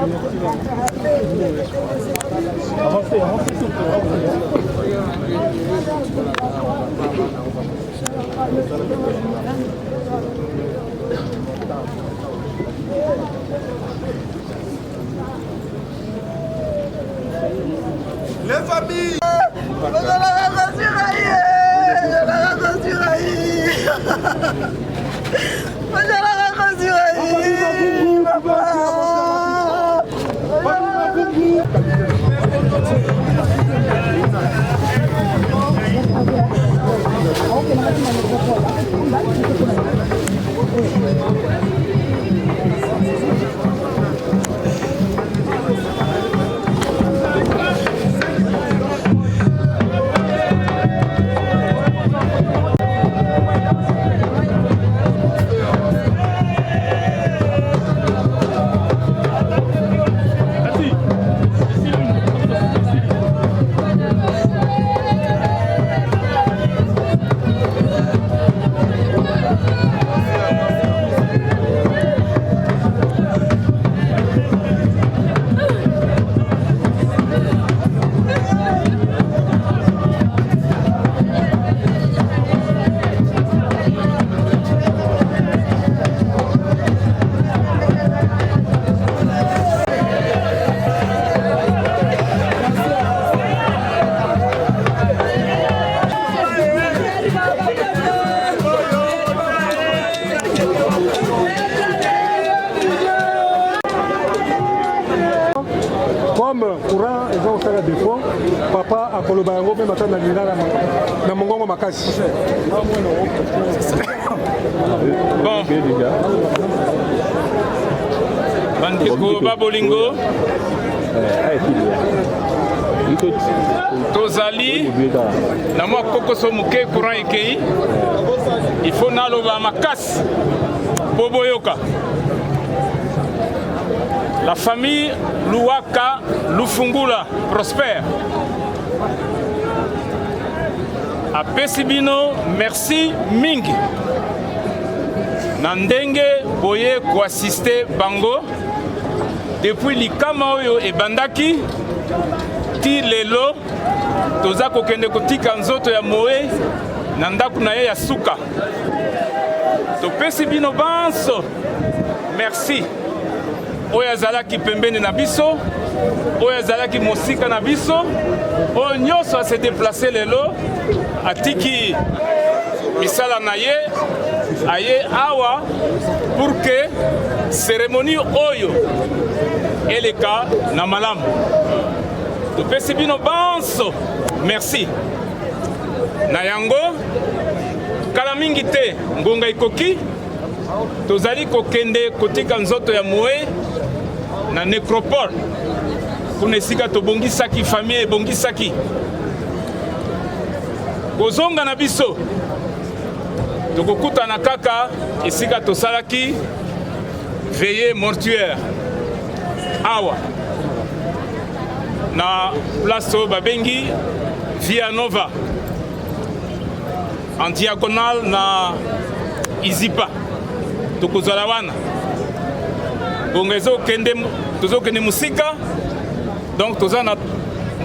S11: Avancez,
S12: Les familles.
S5: Comme courant et ont fait la défaut, papa a colobé un même matin dans mon gongo makasi.
S13: Bon. Bandeko Babolingo. Tozali na mwa kokoso muke courant ekei. Il faut naloba makasi boboyoka. La famille Louaka Lufungula prospère. A Pesibino, merci mingi. Nandenge boye ko assister bango depuis likama oyo e bandaki ti lelo toza kokende kotika nzoto ya moe na ndaku na ye ya suka. To Pesibino banso. Merci. Oyo azalaki pembeni na biso, oyo azalaki mosika na biso, oyo nyonso a se déplacer lelo, atiki misala na ye, aye awa pour que cérémonie oyo eleka na malamu. Topesi bino banso, merci. Na yango kala mingi te ngonga ikoki tozali kokende kotika nzoto ya moe na nécropole kuna esika tobongisaki famille ebongisaki kozonga na biso tokokutana kaka esika tosalaki veillée mortuaire awa na place oyo babengi Via Nova en diagonale na Izipa tokozala wana bongo tozokende musika donc toza na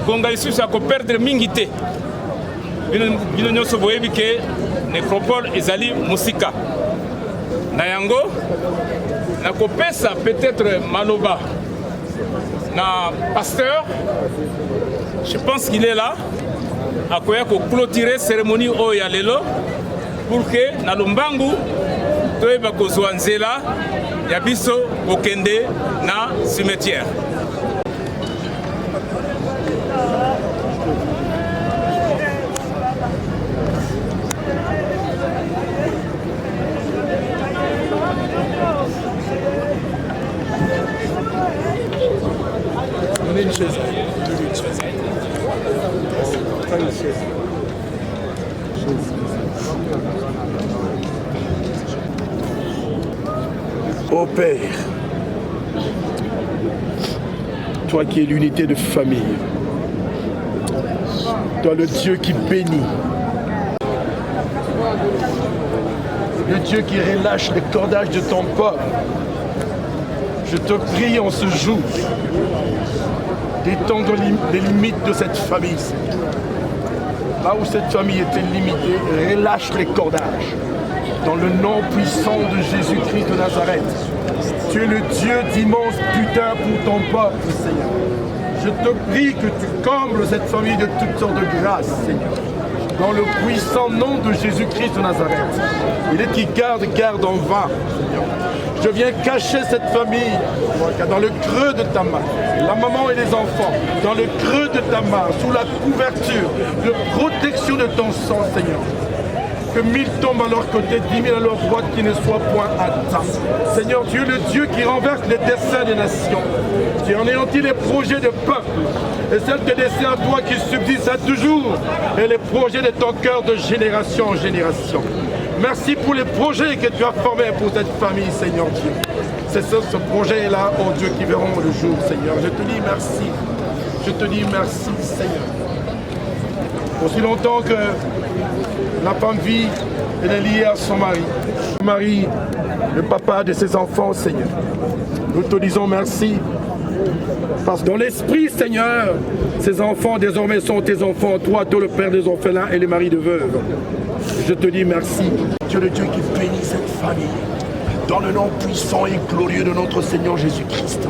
S13: bonga lisusu ya koperdre mingi te bino nyonso boyebi ke nécropole ezali musika na yango nakopesa peut-être maloba na pasteur, je pense qu'il est là akoya ko clôturer cérémonie oyo ya lelo pour que na lombangu toyeba kozwa nzela ya biso kokende na cimetière.
S11: Donnez une chaise. Prenez une chaise. Ô Père, toi qui es l'unité de famille, toi le Dieu qui bénit, le Dieu qui relâche les cordages de ton peuple, Je te prie en ce jour d'étendre les limites de cette famille. Là où cette famille était limitée, relâche les cordages. Dans le nom puissant de Jésus-Christ de Nazareth. Tu es le Dieu d'immense putain pour ton peuple, Seigneur. Je te prie que tu combles cette famille de toutes sortes de grâces, Seigneur. Dans le puissant nom de Jésus-Christ de Nazareth. Il est qui garde en vain, Seigneur. Je viens cacher cette famille dans le creux de ta main. La maman et les enfants, dans le creux de ta main, sous la couverture de protection de ton sang, Seigneur. Que 1000 tombent à leur côté, 10 000 à leur droite, qui ne soient point atteints. Seigneur Dieu, le Dieu qui renverse les desseins des nations, qui anéantit les projets des peuples, et celles de desseins à toi qui subsistent à toujours, et les projets de ton cœur de génération en génération. Merci pour les projets que tu as formés pour cette famille, Seigneur Dieu. C'est ce projet-là, oh Dieu, qui verront le jour, Seigneur. Je te dis merci. Je te dis merci, Seigneur. Aussi longtemps que la femme vit, elle est liée à son mari. Le mari, le papa de ses enfants, Seigneur. Nous te disons merci. Parce que dans l'esprit, Seigneur, ces enfants désormais sont tes enfants. Toi, le père des orphelins et les maris de veuves. Je te dis merci.
S7: Tu es le Dieu qui bénit cette famille. Dans le nom puissant et glorieux de notre Seigneur Jésus-Christ,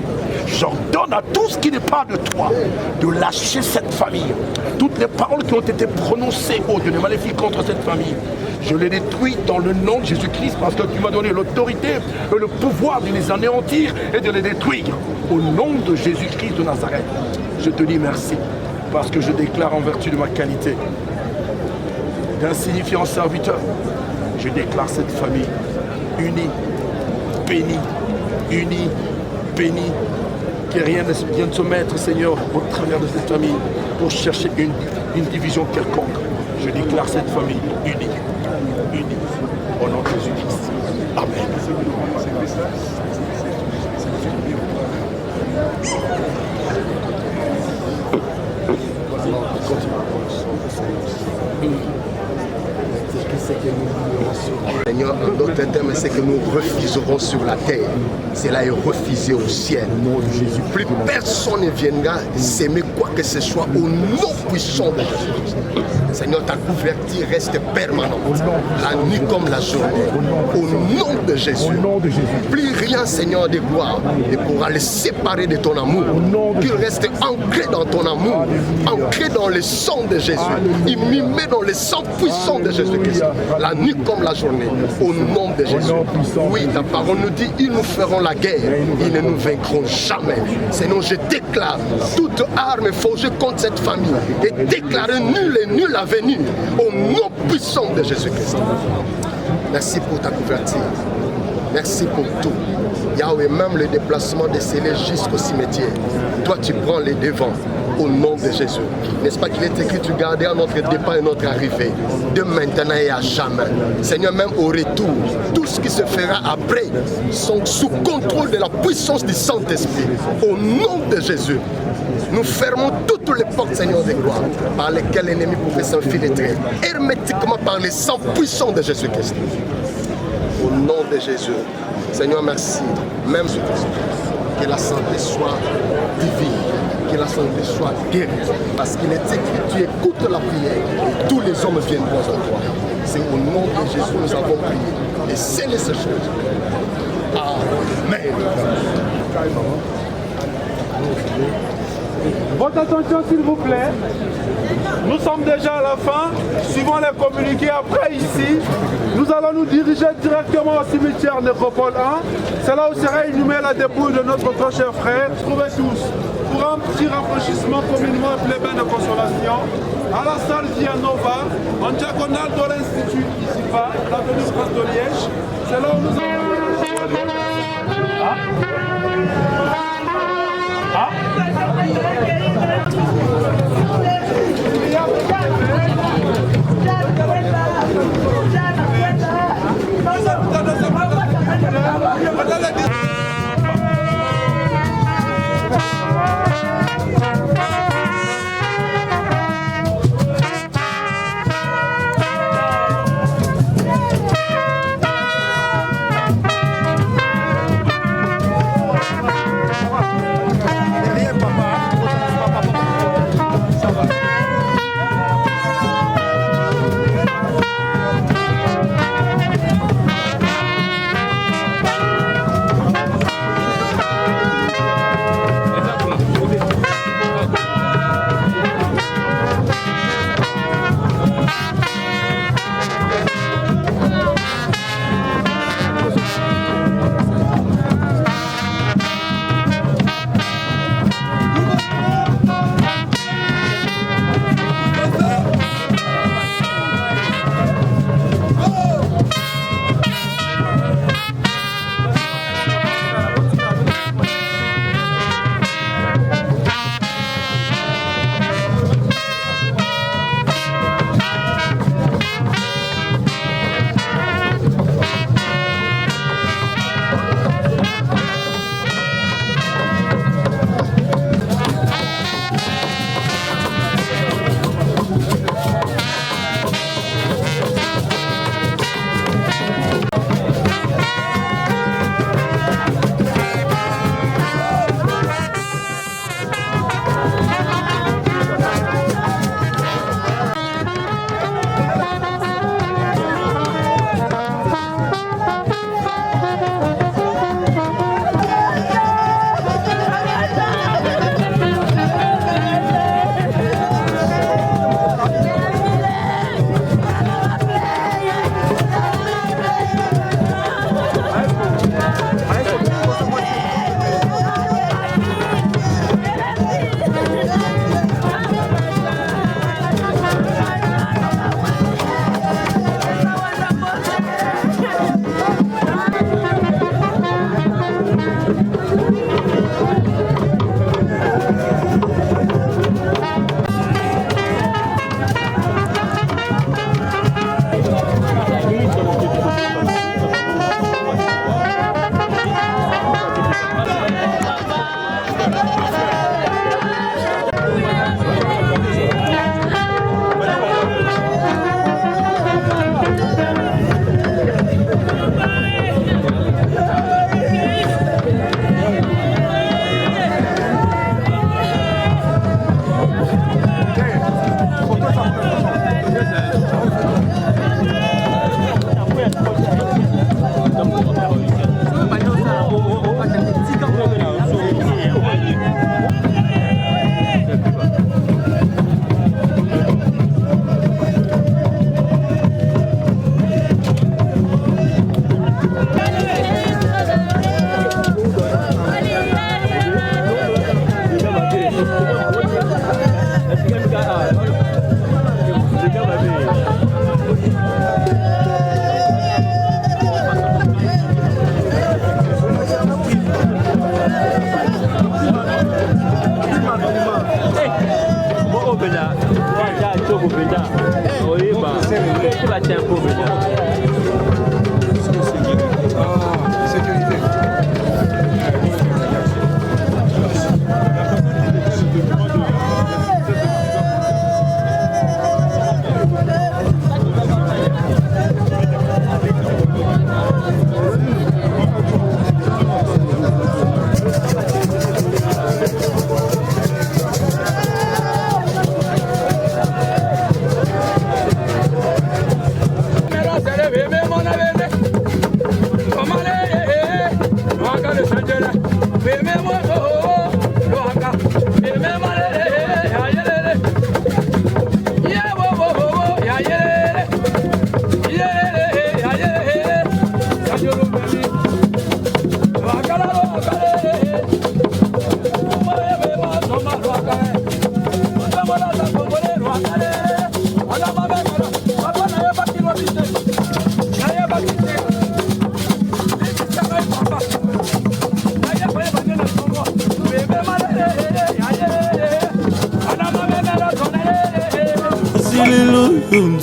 S7: j'ordonne à tout ce qui n'est pas de toi de lâcher cette famille. Toutes les paroles qui ont été prononcées, oh Dieu, de maléfiques contre cette famille, je les détruis dans le nom de Jésus-Christ parce que tu m'as donné l'autorité et le pouvoir de les anéantir et de les détruire. Au nom de Jésus-Christ de Nazareth, je te dis merci parce que je déclare en vertu de ma qualité d'insignifiant serviteur, je déclare cette famille unie, bénie, unie, bénie, que rien ne vienne se mettre, Seigneur, au travers de cette famille pour chercher une division quelconque. Je déclare cette famille unie, unie, au nom de Jésus-Christ. Amen.
S14: Seigneur, en d'autres termes, c'est que nous refuserons sur la terre. Cela est refusé au ciel. Plus personne ne viendra s'aimer quoi que ce soit au nom puissant de Jésus. Seigneur, ta couverture reste permanente, la nuit comme la journée. Au nom de Jésus. Plus rien, Seigneur de gloire, ne pourra les séparer de ton amour. Qu'il reste ancré dans ton amour, ancré dans le sang de Jésus, immimé dans le sang puissant de Jésus-Christ. La nuit comme la journée, au nom de Jésus. Oui, ta parole nous dit, ils nous feront la guerre, ils ne nous vaincront jamais. Seigneur, je déclare toute arme forgée contre cette famille et déclare nul et nul avenir au nom puissant de Jésus-Christ. Merci pour ta couverture. Merci pour tout. Yahweh, même le déplacement des scellés jusqu'au cimetière, toi tu prends les devants au nom de Jésus. N'est-ce pas qu'il est écrit, tu garderas notre départ et notre arrivée, de maintenant et à jamais. Seigneur, même au retour, tout ce qui se fera après sont sous contrôle de la puissance du Saint-Esprit. Au nom de Jésus, nous fermons toutes les portes, Seigneur de gloire, par lesquelles l'ennemi pouvait s'infiltrer, hermétiquement par le sang puissant de Jésus-Christ. Au nom de Jésus, Seigneur, merci. Même que la santé soit divine, que la santé soit guérie. Parce qu'il est écrit, tu écoutes la prière et tous les hommes viendront à toi. C'est au nom de Jésus que nous avons prié. Et scellez ces choses. Amen.
S12: Votre attention s'il vous plaît. Nous sommes déjà à la fin. Suivant les communiqués après ici, nous allons nous diriger directement au cimetière Nécropole 1. C'est là où sera inhumée la dépouille de notre très cher frère. Trouvez tous. Pour un petit rafraîchissement communément appelé bain de consolation, à la salle Via Nova, en diagonale de l'Institut, ici-bas, l'avenue France de Liège. C'est là où nous allons...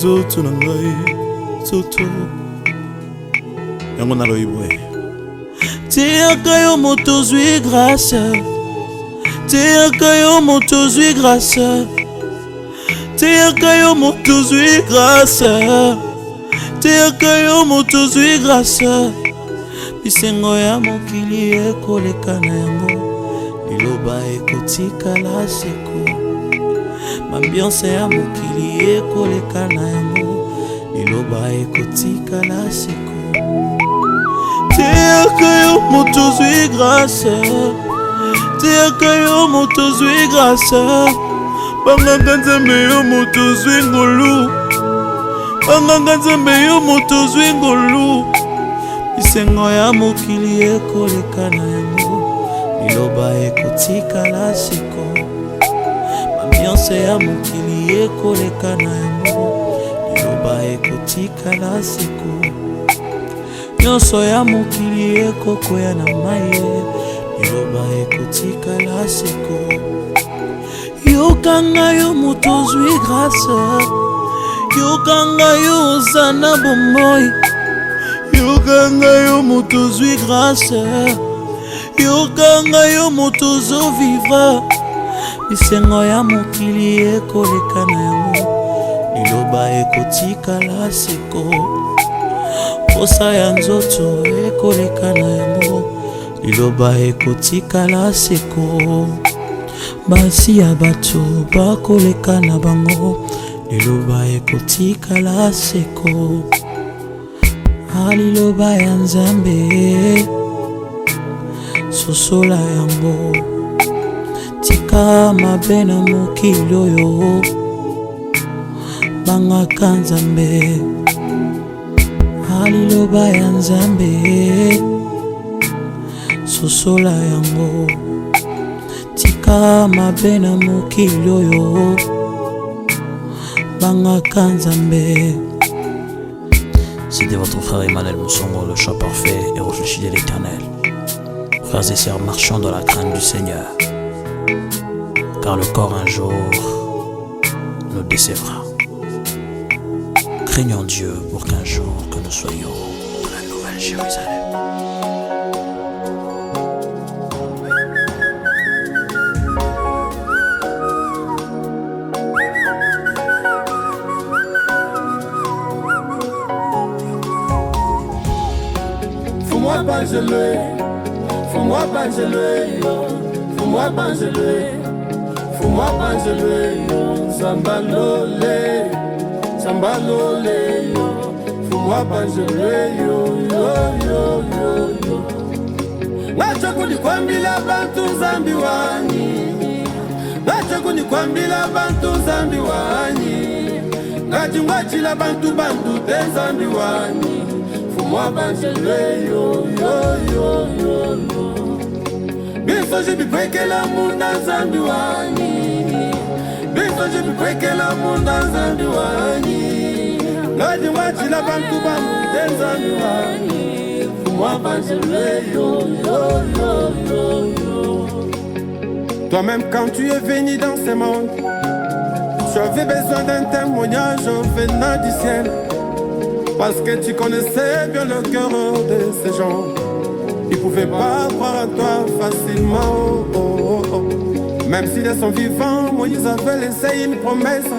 S1: nzoto na ngai nzoto yango naloyibwe teyaka yo moto zwi grâce teyaka yo moto zwi grâce teyaka yo moto zwi grâce teyaka yo moto zwi grâce bisengo ya mokili ekoleka na yango liloba ekotikala seko ambiance ya mokili ekoleka na yango liloba ekotikala seko teyaka yo moto zwi grâce teyaka yo moto zwi grâce banganga nzambe yo moto zwi ngolu banganga nzambe yo moto zwi ngolu bisengo ya mokili ekoleka na yango liloba ekotikala seko ambiance ya mokili ekoleka na yango liloba ekotikala seko nyonso ya mokili ekokwea na mai liloba ekotikala seko yokanga yo moto zwi grâce yokanga yo oza na bomoi yokanga yo moto zwi grâce yokanga yo moto ozovivre bisengo ya mokili ekoleka na yango liloba ekotikala seko posa ya nzoto ekoleka na yango liloba ekotikala seko basi ya bato bakoleka na bango liloba ekotikala seko aliloba ya nzambe sosola yango tika mabe na mokili oyo bangaka nzambe aliloba ya nzambe sosola yango tika mabe na mokili oyo bangaka nzambe.
S4: C'était votre frère Emmanuel Moussongo, le choix parfait et réfléchi de l'Éternel. Frères et sœurs, marchons dans la crainte du Seigneur, car le corps un jour nous décevra. Craignons Dieu pour qu'un jour que nous soyons dans la nouvelle Jérusalem.
S15: Fous-moi banzeler, fous-moi banzeler, fous-moi banzeler, fous-moi banzeler, sambalole, sambalole, fous-moi banzeler, yo yo yo yo yo. Ngacho kunikwambila bantu zambi wani, ngacho kunikwambila bantu zambi wani, ngacho ngwachila bantu te zambi wani. Moi banzeler yo yo yo yo yo. Biso je bipeke la munda zambi wani. Biso je bipeke la munda zambi wani. Ngadi wachi la bantu te zambi wani. Moi banzeler yo yo yo yo yo. Toi-même quand tu es venu dans ce monde, J'avais besoin d'un témoignage venant du ciel, parce que tu connaissais bien le cœur de ces gens. Ils pouvaient pas croire à toi facilement. Oh, oh, oh. Même s'ils sont vivants, Moïse avait laissé une promesse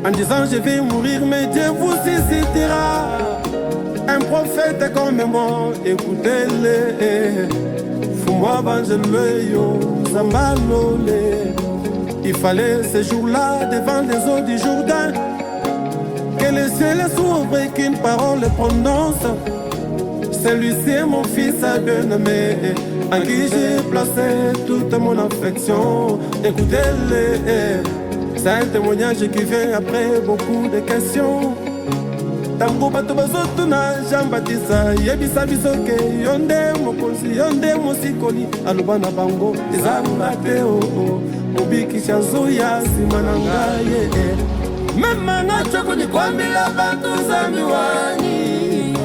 S15: en disant je vais mourir, mais Dieu vous suscitera un prophète comme moi. Écoutez-le. Fous-moi banjelwe yo zambalole. Il fallait ce jour-là devant les eaux du Jourdain que le ciel s'ouvre et qu'une parole prononce. Celui-ci est mon fils bien-aimé, en qui j'ai placé toute mon affection. Écoutez-le, c'est un témoignage qui vient après beaucoup de questions. Tango bato bazotuna Jean-Baptiste yebisa biso ke yonde mokonzi yonde mosikoli aloba na bango ezanga te obikisha zuya nsima na ngai mema nacho kunikwambila bantu nzambi wani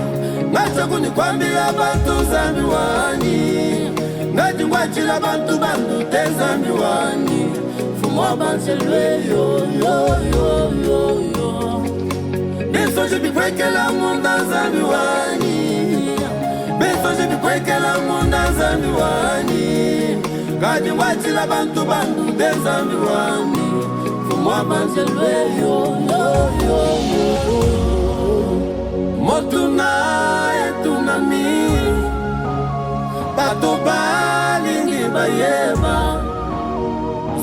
S15: nacho kunikwambila bantu nzambi wani ngati ngwachila bantu bantu te nzambi wani fumwa banzelwe yo yo yo yo yo Beso je bikwekela munda nzambi wani Beso je bikwekela munda nzambi wani Ngati ngwachila bantu bantu te nzambi wani Fumwa banzelwe yo yo yo yo Motuna etunami Bato balingi bayeba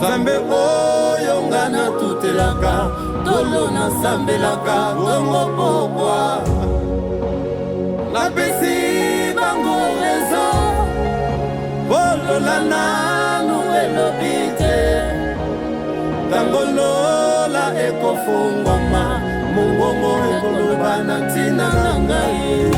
S15: Zambe oyo ngana tutelaka Tolo na sambelaka tongo pokwa Napesi bango rezo Polola nanu elobite Tangolola ekofungwama Mungongo ekoloba na tina nangai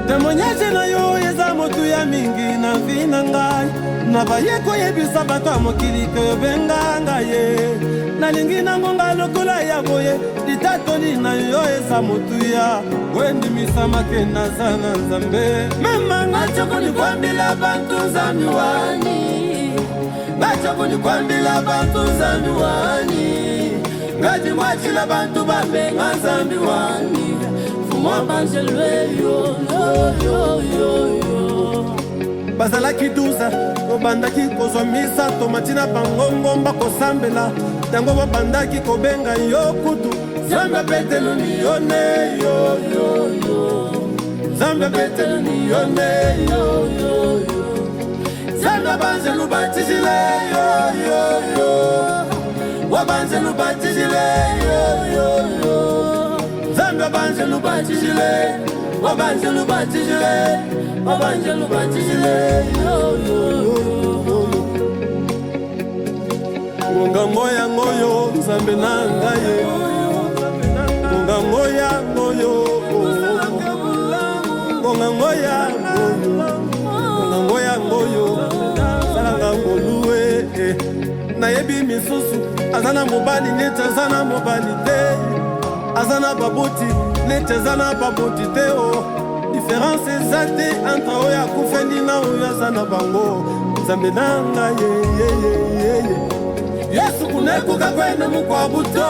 S15: Témoignage na yo eza motu ya mingi na vi na ngai Na baye koyebisa bato ya mokili ke obenga ngai Nalingi nangonga lokola ya boye litatoli na yo eza motuya wendimisa makena sana nzambe mema ngachoko nikwambila bantu nzambi wani ngachoko nikwambila bantu nzambi wani ngati mwachila bantu babenga nzambi wani fumwa banjelwe yo yo yo yo yo bazalaki duza obandaki kozwa misato matina bangongomba kosambela tango babandaki kobenga yo kutu Zambia betelu ni yone yo yo yo Zambia betelu ni yone yo yo yo Zambia banzelu batijile yo yo yo Wabanzelu batijile yo yo yo Zambia banzelu batijile Wabanzelu batijile Wabanzelu batijile yo yo yo Ngonga moya ngoyo nzambe na ngai Ngonga moya ngoyo Ngonga moya ngoyo Ngonga moya ngoyo Salanga ngoluwe Na yebi misusu Azana mobali nete azana mobali te Azana babuti nete azana babuti te Différence ezate entre oya kufendi na oya azana bango Nzambe na ngai Yesu kunekuka kwene mukwabuto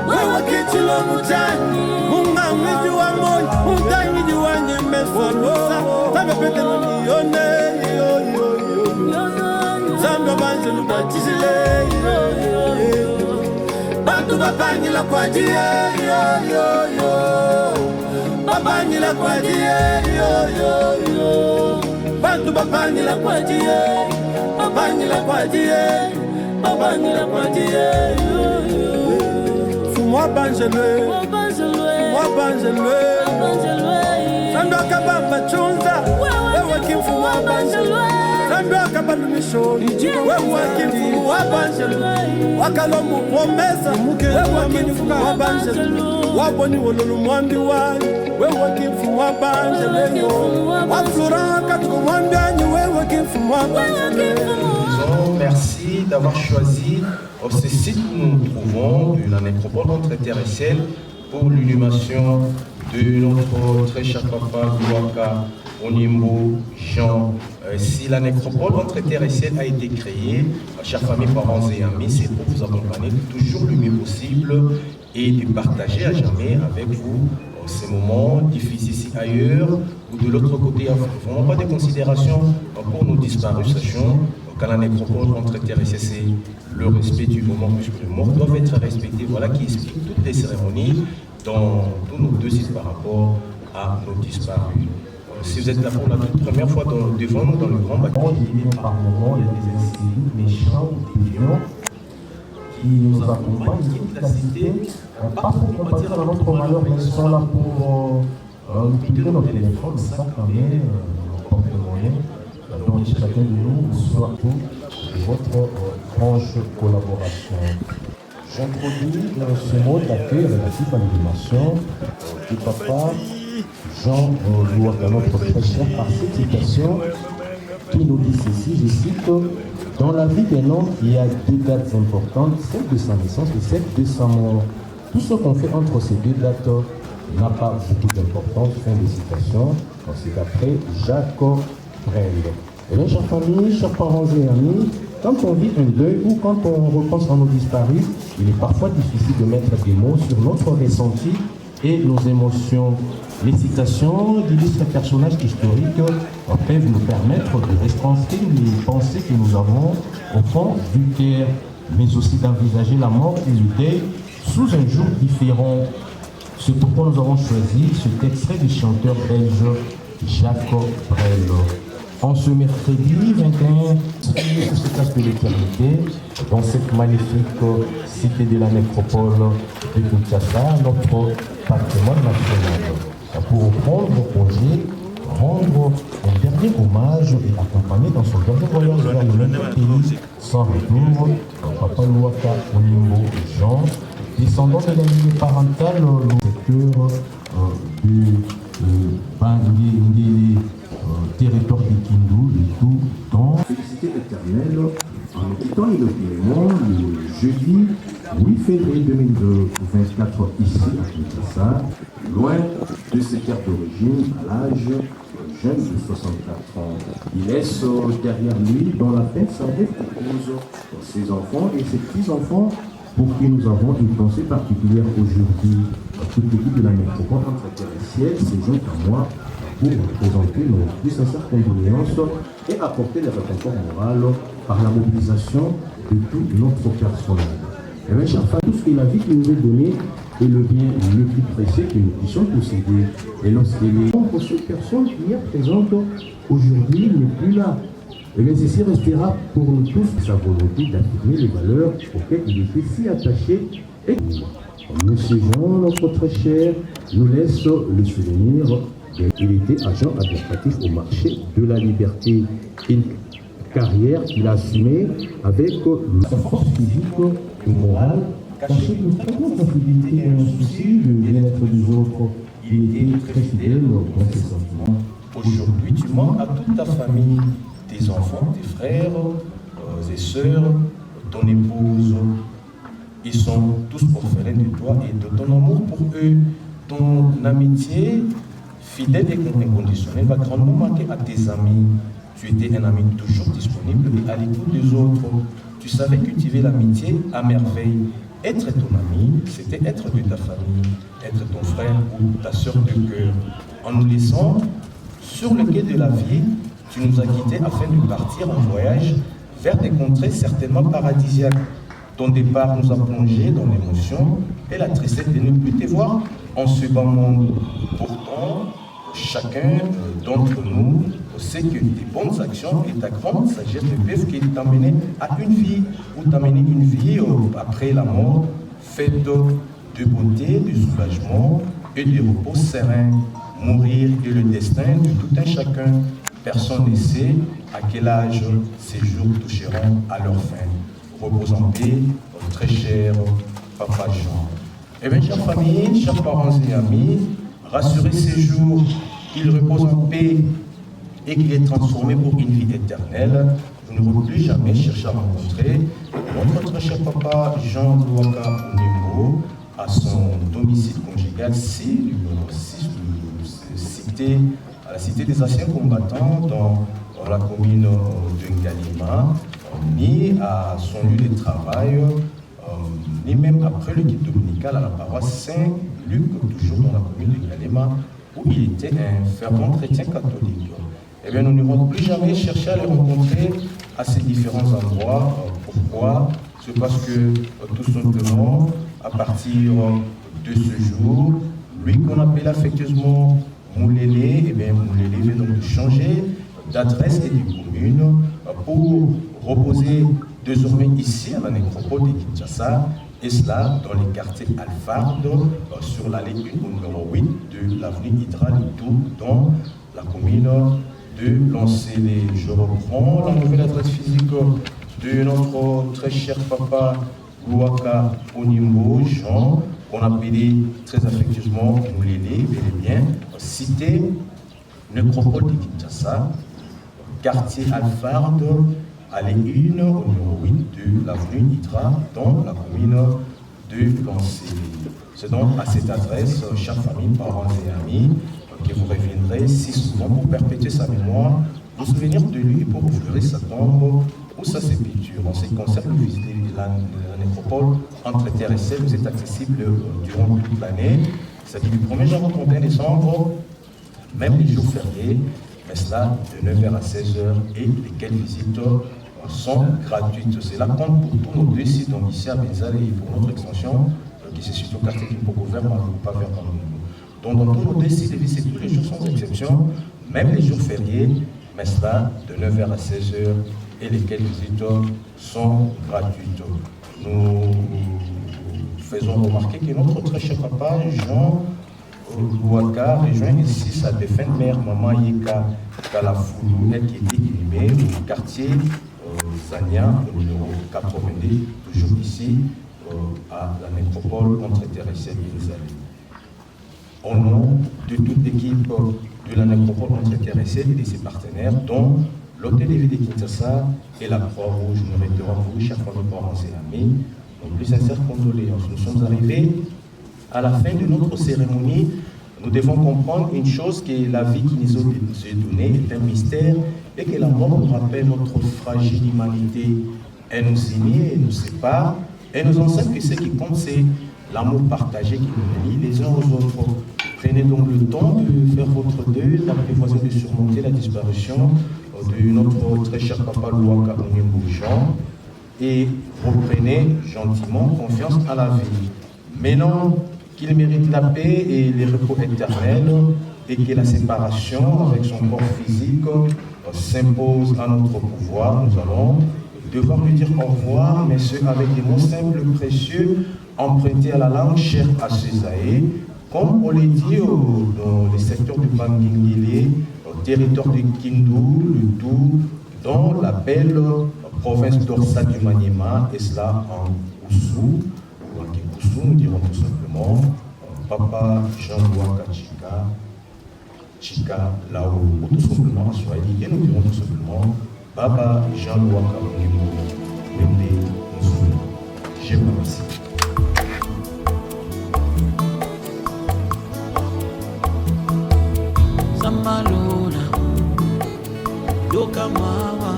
S15: Wewe kichilo mujani Munga mwiji wa moyo Mundangiji wa nyemeso Lusa Zambe pete niyone Yo yo yo Zambe banje lubatijile Yo yo yo Bantu babangila kwa jie Yo yo yo Babangila kwa jie Yo yo yo Bantu babangila kwa jie Babangila kwa jie Babangila kwa jie Fumwa banjelwe Fumwa banjelwe Zambi wakabamba chunza Wewe kimfumwa banjelwe Zambi wakabamba mishoni Wewe kimfumwa banjelwe Wakalomu promesa Wewe kimfumwa banjelwe Waboni wololu mwambi wani Wewe kimfumwa banjelwe Waflora katuku mwambi wani Wewe kimfumwa banjelwe
S16: Merci d'avoir choisi ce site où nous nous trouvons, de la nécropole entre terre et ciel, pour l'inhumation de notre très cher papa Louaka Onimbo Jean Si la nécropole entre terre et ciel a été créée, chers familles, parents et amis, c'est pour vous accompagner toujours le mieux possible et de partager à jamais avec vous ces moments difficiles ici ailleurs ou de l'autre côté. Vraiment pas de considération pour nos disparus. Sachons qu'à la nécropole entre terre et ciel, c'est le respect du moment, puisque les morts doivent être respectés. Voilà qui explique toutes les cérémonies dans tous nos deux sites par rapport à nos disparus. Si vous êtes là pour la toute première fois devant nous dans le grand bâtiment,
S17: par moments, il y a des individus méchants ou déviants qui nous accompagnent, qui quittent la cité, pas pour compatir à notre malheur, mais ils sont là pour nous piquer nos téléphones, ça quand même, nos porte-monnaies. Donc chacun de nous, surtout votre franche collaboration. J'introduis ce mot d'accueil relatif à l'animation du papa Jean Louaka, notre très cher, par cette citation qui nous dit ceci, je cite: dans la vie d'un homme, il y a deux dates importantes, celle de sa naissance et celle de sa mort. Tout ce qu'on fait entre ces deux dates n'a pas beaucoup d'importance. Fin de citation. C'est d'après Jacques Brel. Et bien, chers familles, chers parents et amis, quand on vit un deuil ou quand on repense à nos disparus, il est parfois difficile de mettre des mots sur notre ressenti et nos émotions. Les citations d'illustres personnages historiques peuvent nous permettre de recenser les pensées que nous avons au fond du cœur, mais aussi d'envisager la mort et le deuil sous un jour différent. C'est pourquoi nous avons choisi cet extrait du chanteur belge Jacques Brel. En ce mercredi 21, sur cet aspect de l'éternité, dans cette magnifique cité de la nécropole de Kinshasa, notre patrimoine national. Pour prendre congé, rendre un dernier hommage et accompagner dans son dernier voyage vers le même pays sans retour, Papa Louaka Onimbo Jean, descendant de la lignée parentale, le secteur du Bangui, territoire de Kindu, et tout dans félicité éternelle en nous quittant immédiatement le jeudi 8 février 2024 ici à Kinshasa, loin de ses terres d'origine, à l'âge jeune de 64 ans. Il laisse derrière lui dans la peine sa vie pour cause ses enfants et ses petits-enfants pour qui nous avons une pensée particulière aujourd'hui. Toute l'équipe de la métropole entre terre et ciel s'est jointe à moi pour présenter nos plus sincères condoléances et apporter les réconforts moraux par la mobilisation de tout notre personnel. Et bien, chers frères, tout ce que la vie qui nous est donnée est le bien le plus précieux que nous puissions posséder. Et lorsque cette personne qui est présente aujourd'hui n'est plus là, et bien ceci restera pour nous tous sa volonté d'affirmer les valeurs auxquelles il était si attaché. Et Monsieur Jean, notre très cher, nous laisse le souvenir. Il était agent administratif au marché de la liberté, une carrière qu'il a assumée avec sa force physique et morale, cachée d'une très grande sensibilité et un souci du bien-être des autres. Il était très fidèle dans ses sentiments.
S16: Aujourd'hui, tu mens à toute ta famille, tes enfants, tes frères et sœurs, ton épouse. Ils sont tous orphelins de toi et de ton amour pour eux. Ton amitié fidèle et inconditionnelle va grandement manquer à tes amis. Tu étais un ami toujours disponible et à l'écoute des autres. Tu savais cultiver l'amitié à merveille. Être ton ami, c'était être de ta famille, être ton frère ou ta sœur de cœur. En nous laissant sur le quai de la vie, tu nous as quittés afin de partir en voyage vers des contrées certainement paradisiaques. Ton départ nous a plongé dans l'émotion et la tristesse de ne plus te voir en ce bas monde. Pourtant, chacun d'entre nous sait que tes bonnes actions et ta grande sagesse ne peuvent que t'amener à une vie, ou t'amener une vie après la mort, faite de beauté, de soulagement et de repos serein. Mourir est le destin de tout un chacun. Personne ne sait à quel âge ces jours toucheront à leur fin. Repose en paix, très cher Papa Jean. Eh bien, chère famille, chers parents et amis, rassurez ces jours qu'il repose en paix et qu'il est transformé pour une vie éternelle. Vous ne pourrez plus jamais chercher à rencontrer notre très cher Papa Jean Louaka Onimbo à son domicile conjugal, numéro 6, à la cité des anciens combattants dans dans la commune de Ngalima, ni à son lieu de travail, ni même après le guide dominical à la paroisse Saint-Luc, toujours dans la commune de Ngalima, où il était un fervent chrétien catholique. Eh bien, nous n'irons plus jamais chercher à les rencontrer à ces différents endroits. Pourquoi? C'est parce que, tout simplement, à partir de ce jour, lui qu'on appelle affectueusement Moulélé, eh bien, Moulélé vient donc de changer d'adresse et de commune pour reposer désormais ici à la nécropole de Kinshasa, et cela dans les quartiers Alfarde, sur l'allée 1 au numéro 8 de l'avenue Hydra-Litou, dans la commune de Lancélé. Je reprends la nouvelle adresse physique de notre très cher papa Louaka Onimbo Jean, qu'on appelait très affectueusement Moulélé, bel et bien, cité nécropole de Kinshasa, quartier Alfarde, allée 1 au numéro 8 de l'avenue Hydra, dans la commune de Lancélé. C'est donc à cette adresse, chère famille, parents et amis, que vous reviendrez si souvent pour perpétuer sa mémoire, vous souvenir de lui et pour offrir sa tombe ou sa sépulture. En ce qui concerne le visite de la nécropole entre terre et ciel, vous êtes accessible durant toute l'année, c'est-à-dire du 1er janvier au 31 décembre, même les jours fériés, mais cela de 9h à 16h, et lesquelles visites sont gratuites. Cela compte pour tous nos deux sites, donc ici à Benzal et pour notre extension qui se situe au quartier Kimpoko vers pas vers donc dans tous nos deux sites, les visites tous les jours sans exception, même les jours fériés, mais cela de 9h à 16h, et lesquelles visites sont gratuites. Nous faisons remarquer que notre très cher papa Jean Louaka rejoint ici sa défunte mère, maman Yeka Kalafoulou, elle qui était inhumée au quartier Zania, le numéro 82, toujours ici, à la nécropole entre terre et ciel Benzali. Au nom de toute l'équipe de la nécropole entre terre et ciel et de ses partenaires, dont l'Hôtel de Ville de Kinshasa et la Croix-Rouge, nous réitérons à vous, chers familles, parents et amis, nos plus sincères condoléances. Nous sommes arrivés à la fin de notre cérémonie. Nous devons comprendre une chose, que la vie qui nous est donnée est un mystère et que la mort nous rappelle notre fragile humanité. Elle nous unit, elle nous sépare, elle nous enseigne que ce qui compte, c'est l'amour partagé qui nous lie les uns aux autres. Prenez donc le temps de faire votre deuil, d'apprivoiser, de surmonter la disparition de notre très cher papa Louaka Onimbo Jean, et reprenez gentiment confiance à la vie. Mais non, qu'il mérite la paix et les repos éternels, et que la séparation avec son corps physique s'impose à notre pouvoir. Nous allons devoir lui dire au revoir, mais ce avec des mots simples, précieux, empruntés à la langue chère à Césaïe, comme on l'a dit dans les secteurs du Bangingili, au territoire de Kindu, le tout, dans la belle province d'Orsa du Maniema, et cela en Oussou, ou en Kikoussou, nous dirons tout simplement, Papa Jean-Louaka Chika Lao, ou tout simplement en Swahili, et nous dirons tout simplement, Baba Jean-Louaka Onimbo, Wende Moussou. Je vous remercie.
S1: Zamalona, Yokamawa,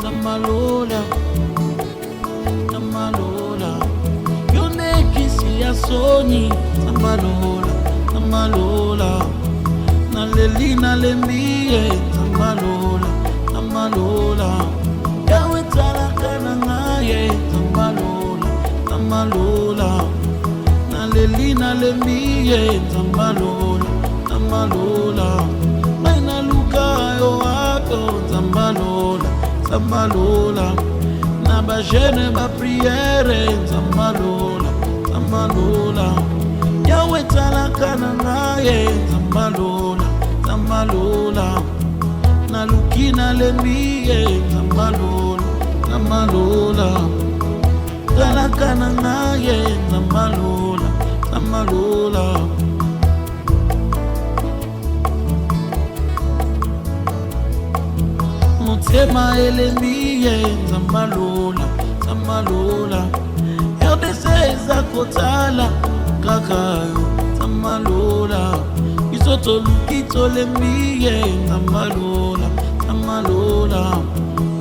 S1: Zamalona, Zamalona, Yonekisi ya Soni, Zamalona, Zamalona, Naleli Nalembiye, Zamalona, Zamalona, Yawe Talakana Ngaye, Zamalona, Zamalona, Naleli Nalembiye, Zamalona. Zamalola, Maina Luka yo ato Zamalola, Zamalola, na ba jeune ba prière Zamalola, Zamalola, Yawe talaka na ngaye Zamalola, Zamalola, na luki na lembiye Zamalola, Zamalola, talaka na ngaye Zamalola, Zamalola. Motema elemiye Zamalola, Zamalola, RDC ezakotala kakayo Zamalola, isoto lukito lemiye Zamalola, Nzambalola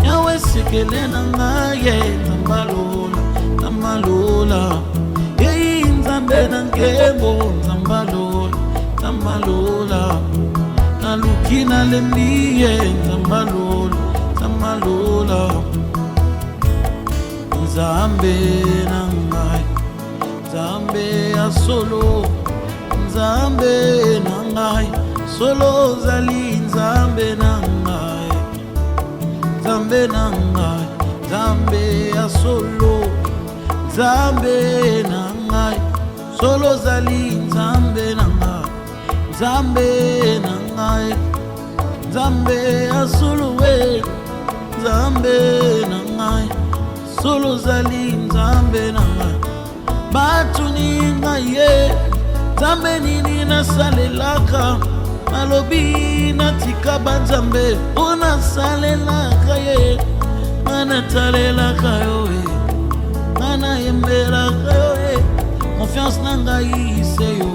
S1: Yawe sekele na ngaye Nzambalola Nzambalola Yei Nzambe na nkembo Nzambalola Nzambalola Naluki na lembiye Nzambalola Nzambalola Nzambe na ngaye Nzambe ya solo Nzambe na ngaye Solo zali Nzambe na ngaye Nzambe na ngaye Nzambe ya solo Nzambe na ngaye Solo zali Nzambe na ngaye Nzambe na ngaye Nzambe ya solo we Nzambe na ngaye Solo zali Nzambe na ngaye Batu ni ngaye Nzambe nini nasalelaka Malobi natika banzambe Unasalelaka ye Mana talelaka yo Mana yembelaka yo Confiance nanga ise yo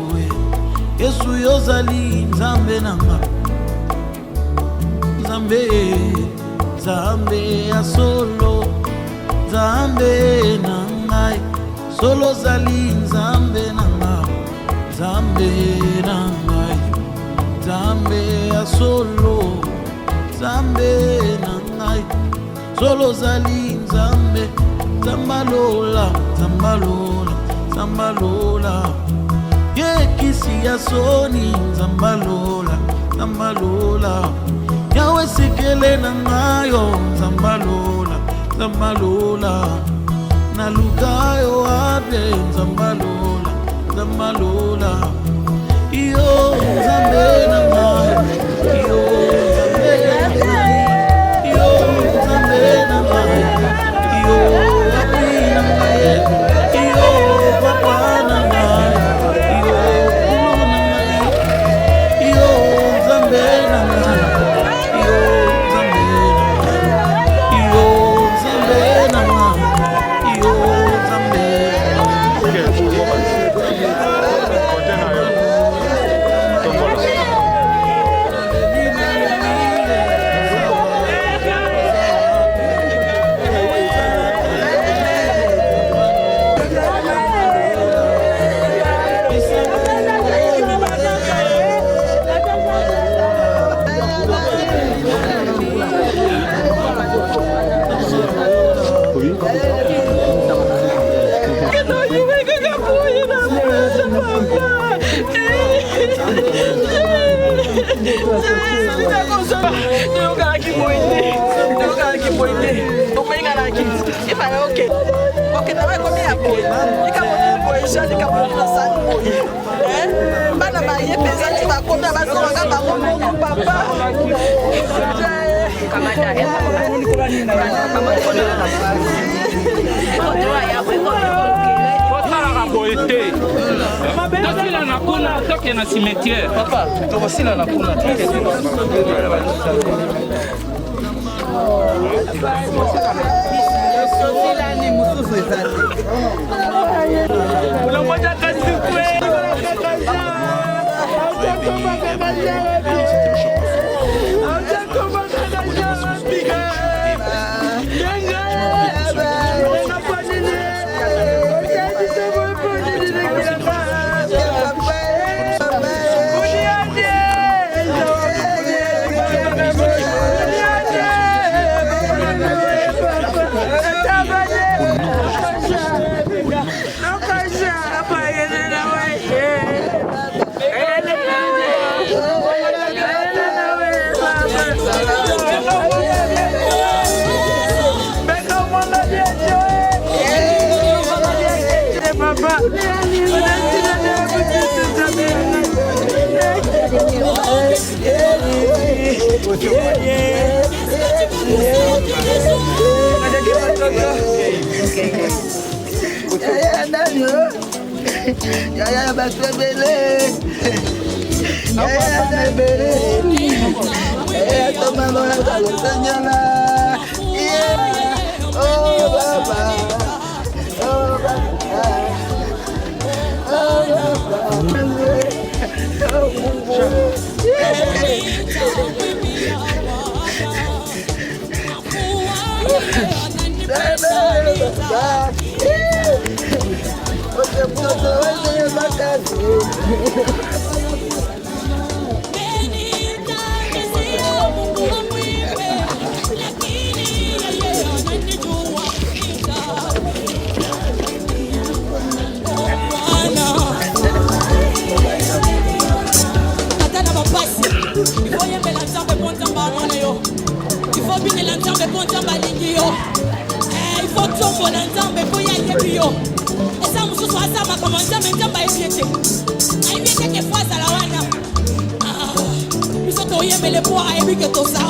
S1: Yesu yozali Nzambe nanga Nzambe Nzambe ya solo Nzambe nangai Solo zali Nzambe nanga Nzambe nangai Nzambe ya solo Nzambe nangai Solo zali Nzambe Nzambalola Nzambalola Nzambalola Yekisi ya soni Nzambalola Nzambalola Yawe sekele na ngayo Nzambalola Nzambalola Nalukayo abe Nzambalola Nzambalola Iyo Nzambe na ngayo Iyo Nzambe na ngayo Iyo Nzambe na ngayo Iyo api na ngayo Iyo papa na ngayo Iyo kulu na ngayo Iyo Nzambe na ngayo Iyo Nzambe na ngayo Iyo Nzambe
S13: na cimetière.
S18: Papa, tu vas aussi là la cour.
S19: Yaya batwebele Yaya nebele Yaya tomano ya kalosanyala Oh baba Oh baba Oh baba
S1: Il faut tomber l'ensemble pour y aller. Et ça, nous sommes à ma commande, mais nous sommes à y aller. Il y a quelques fois à la wana. Nous sommes à y aller pour y aller que tout ça.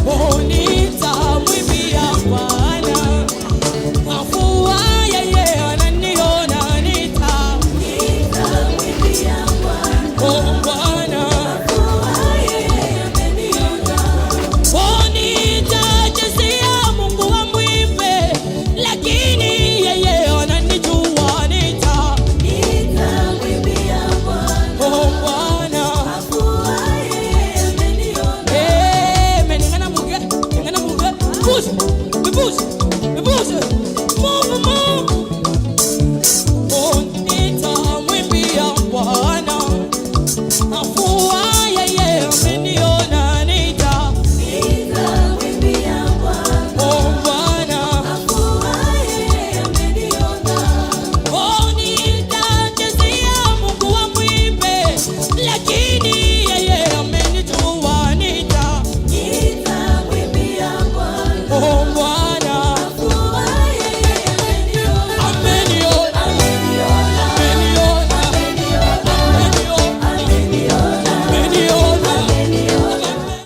S1: Bonita, muy bien, wana. Afua, yeah, anani, onanita. Bonita, muy bien, wana. Bouge,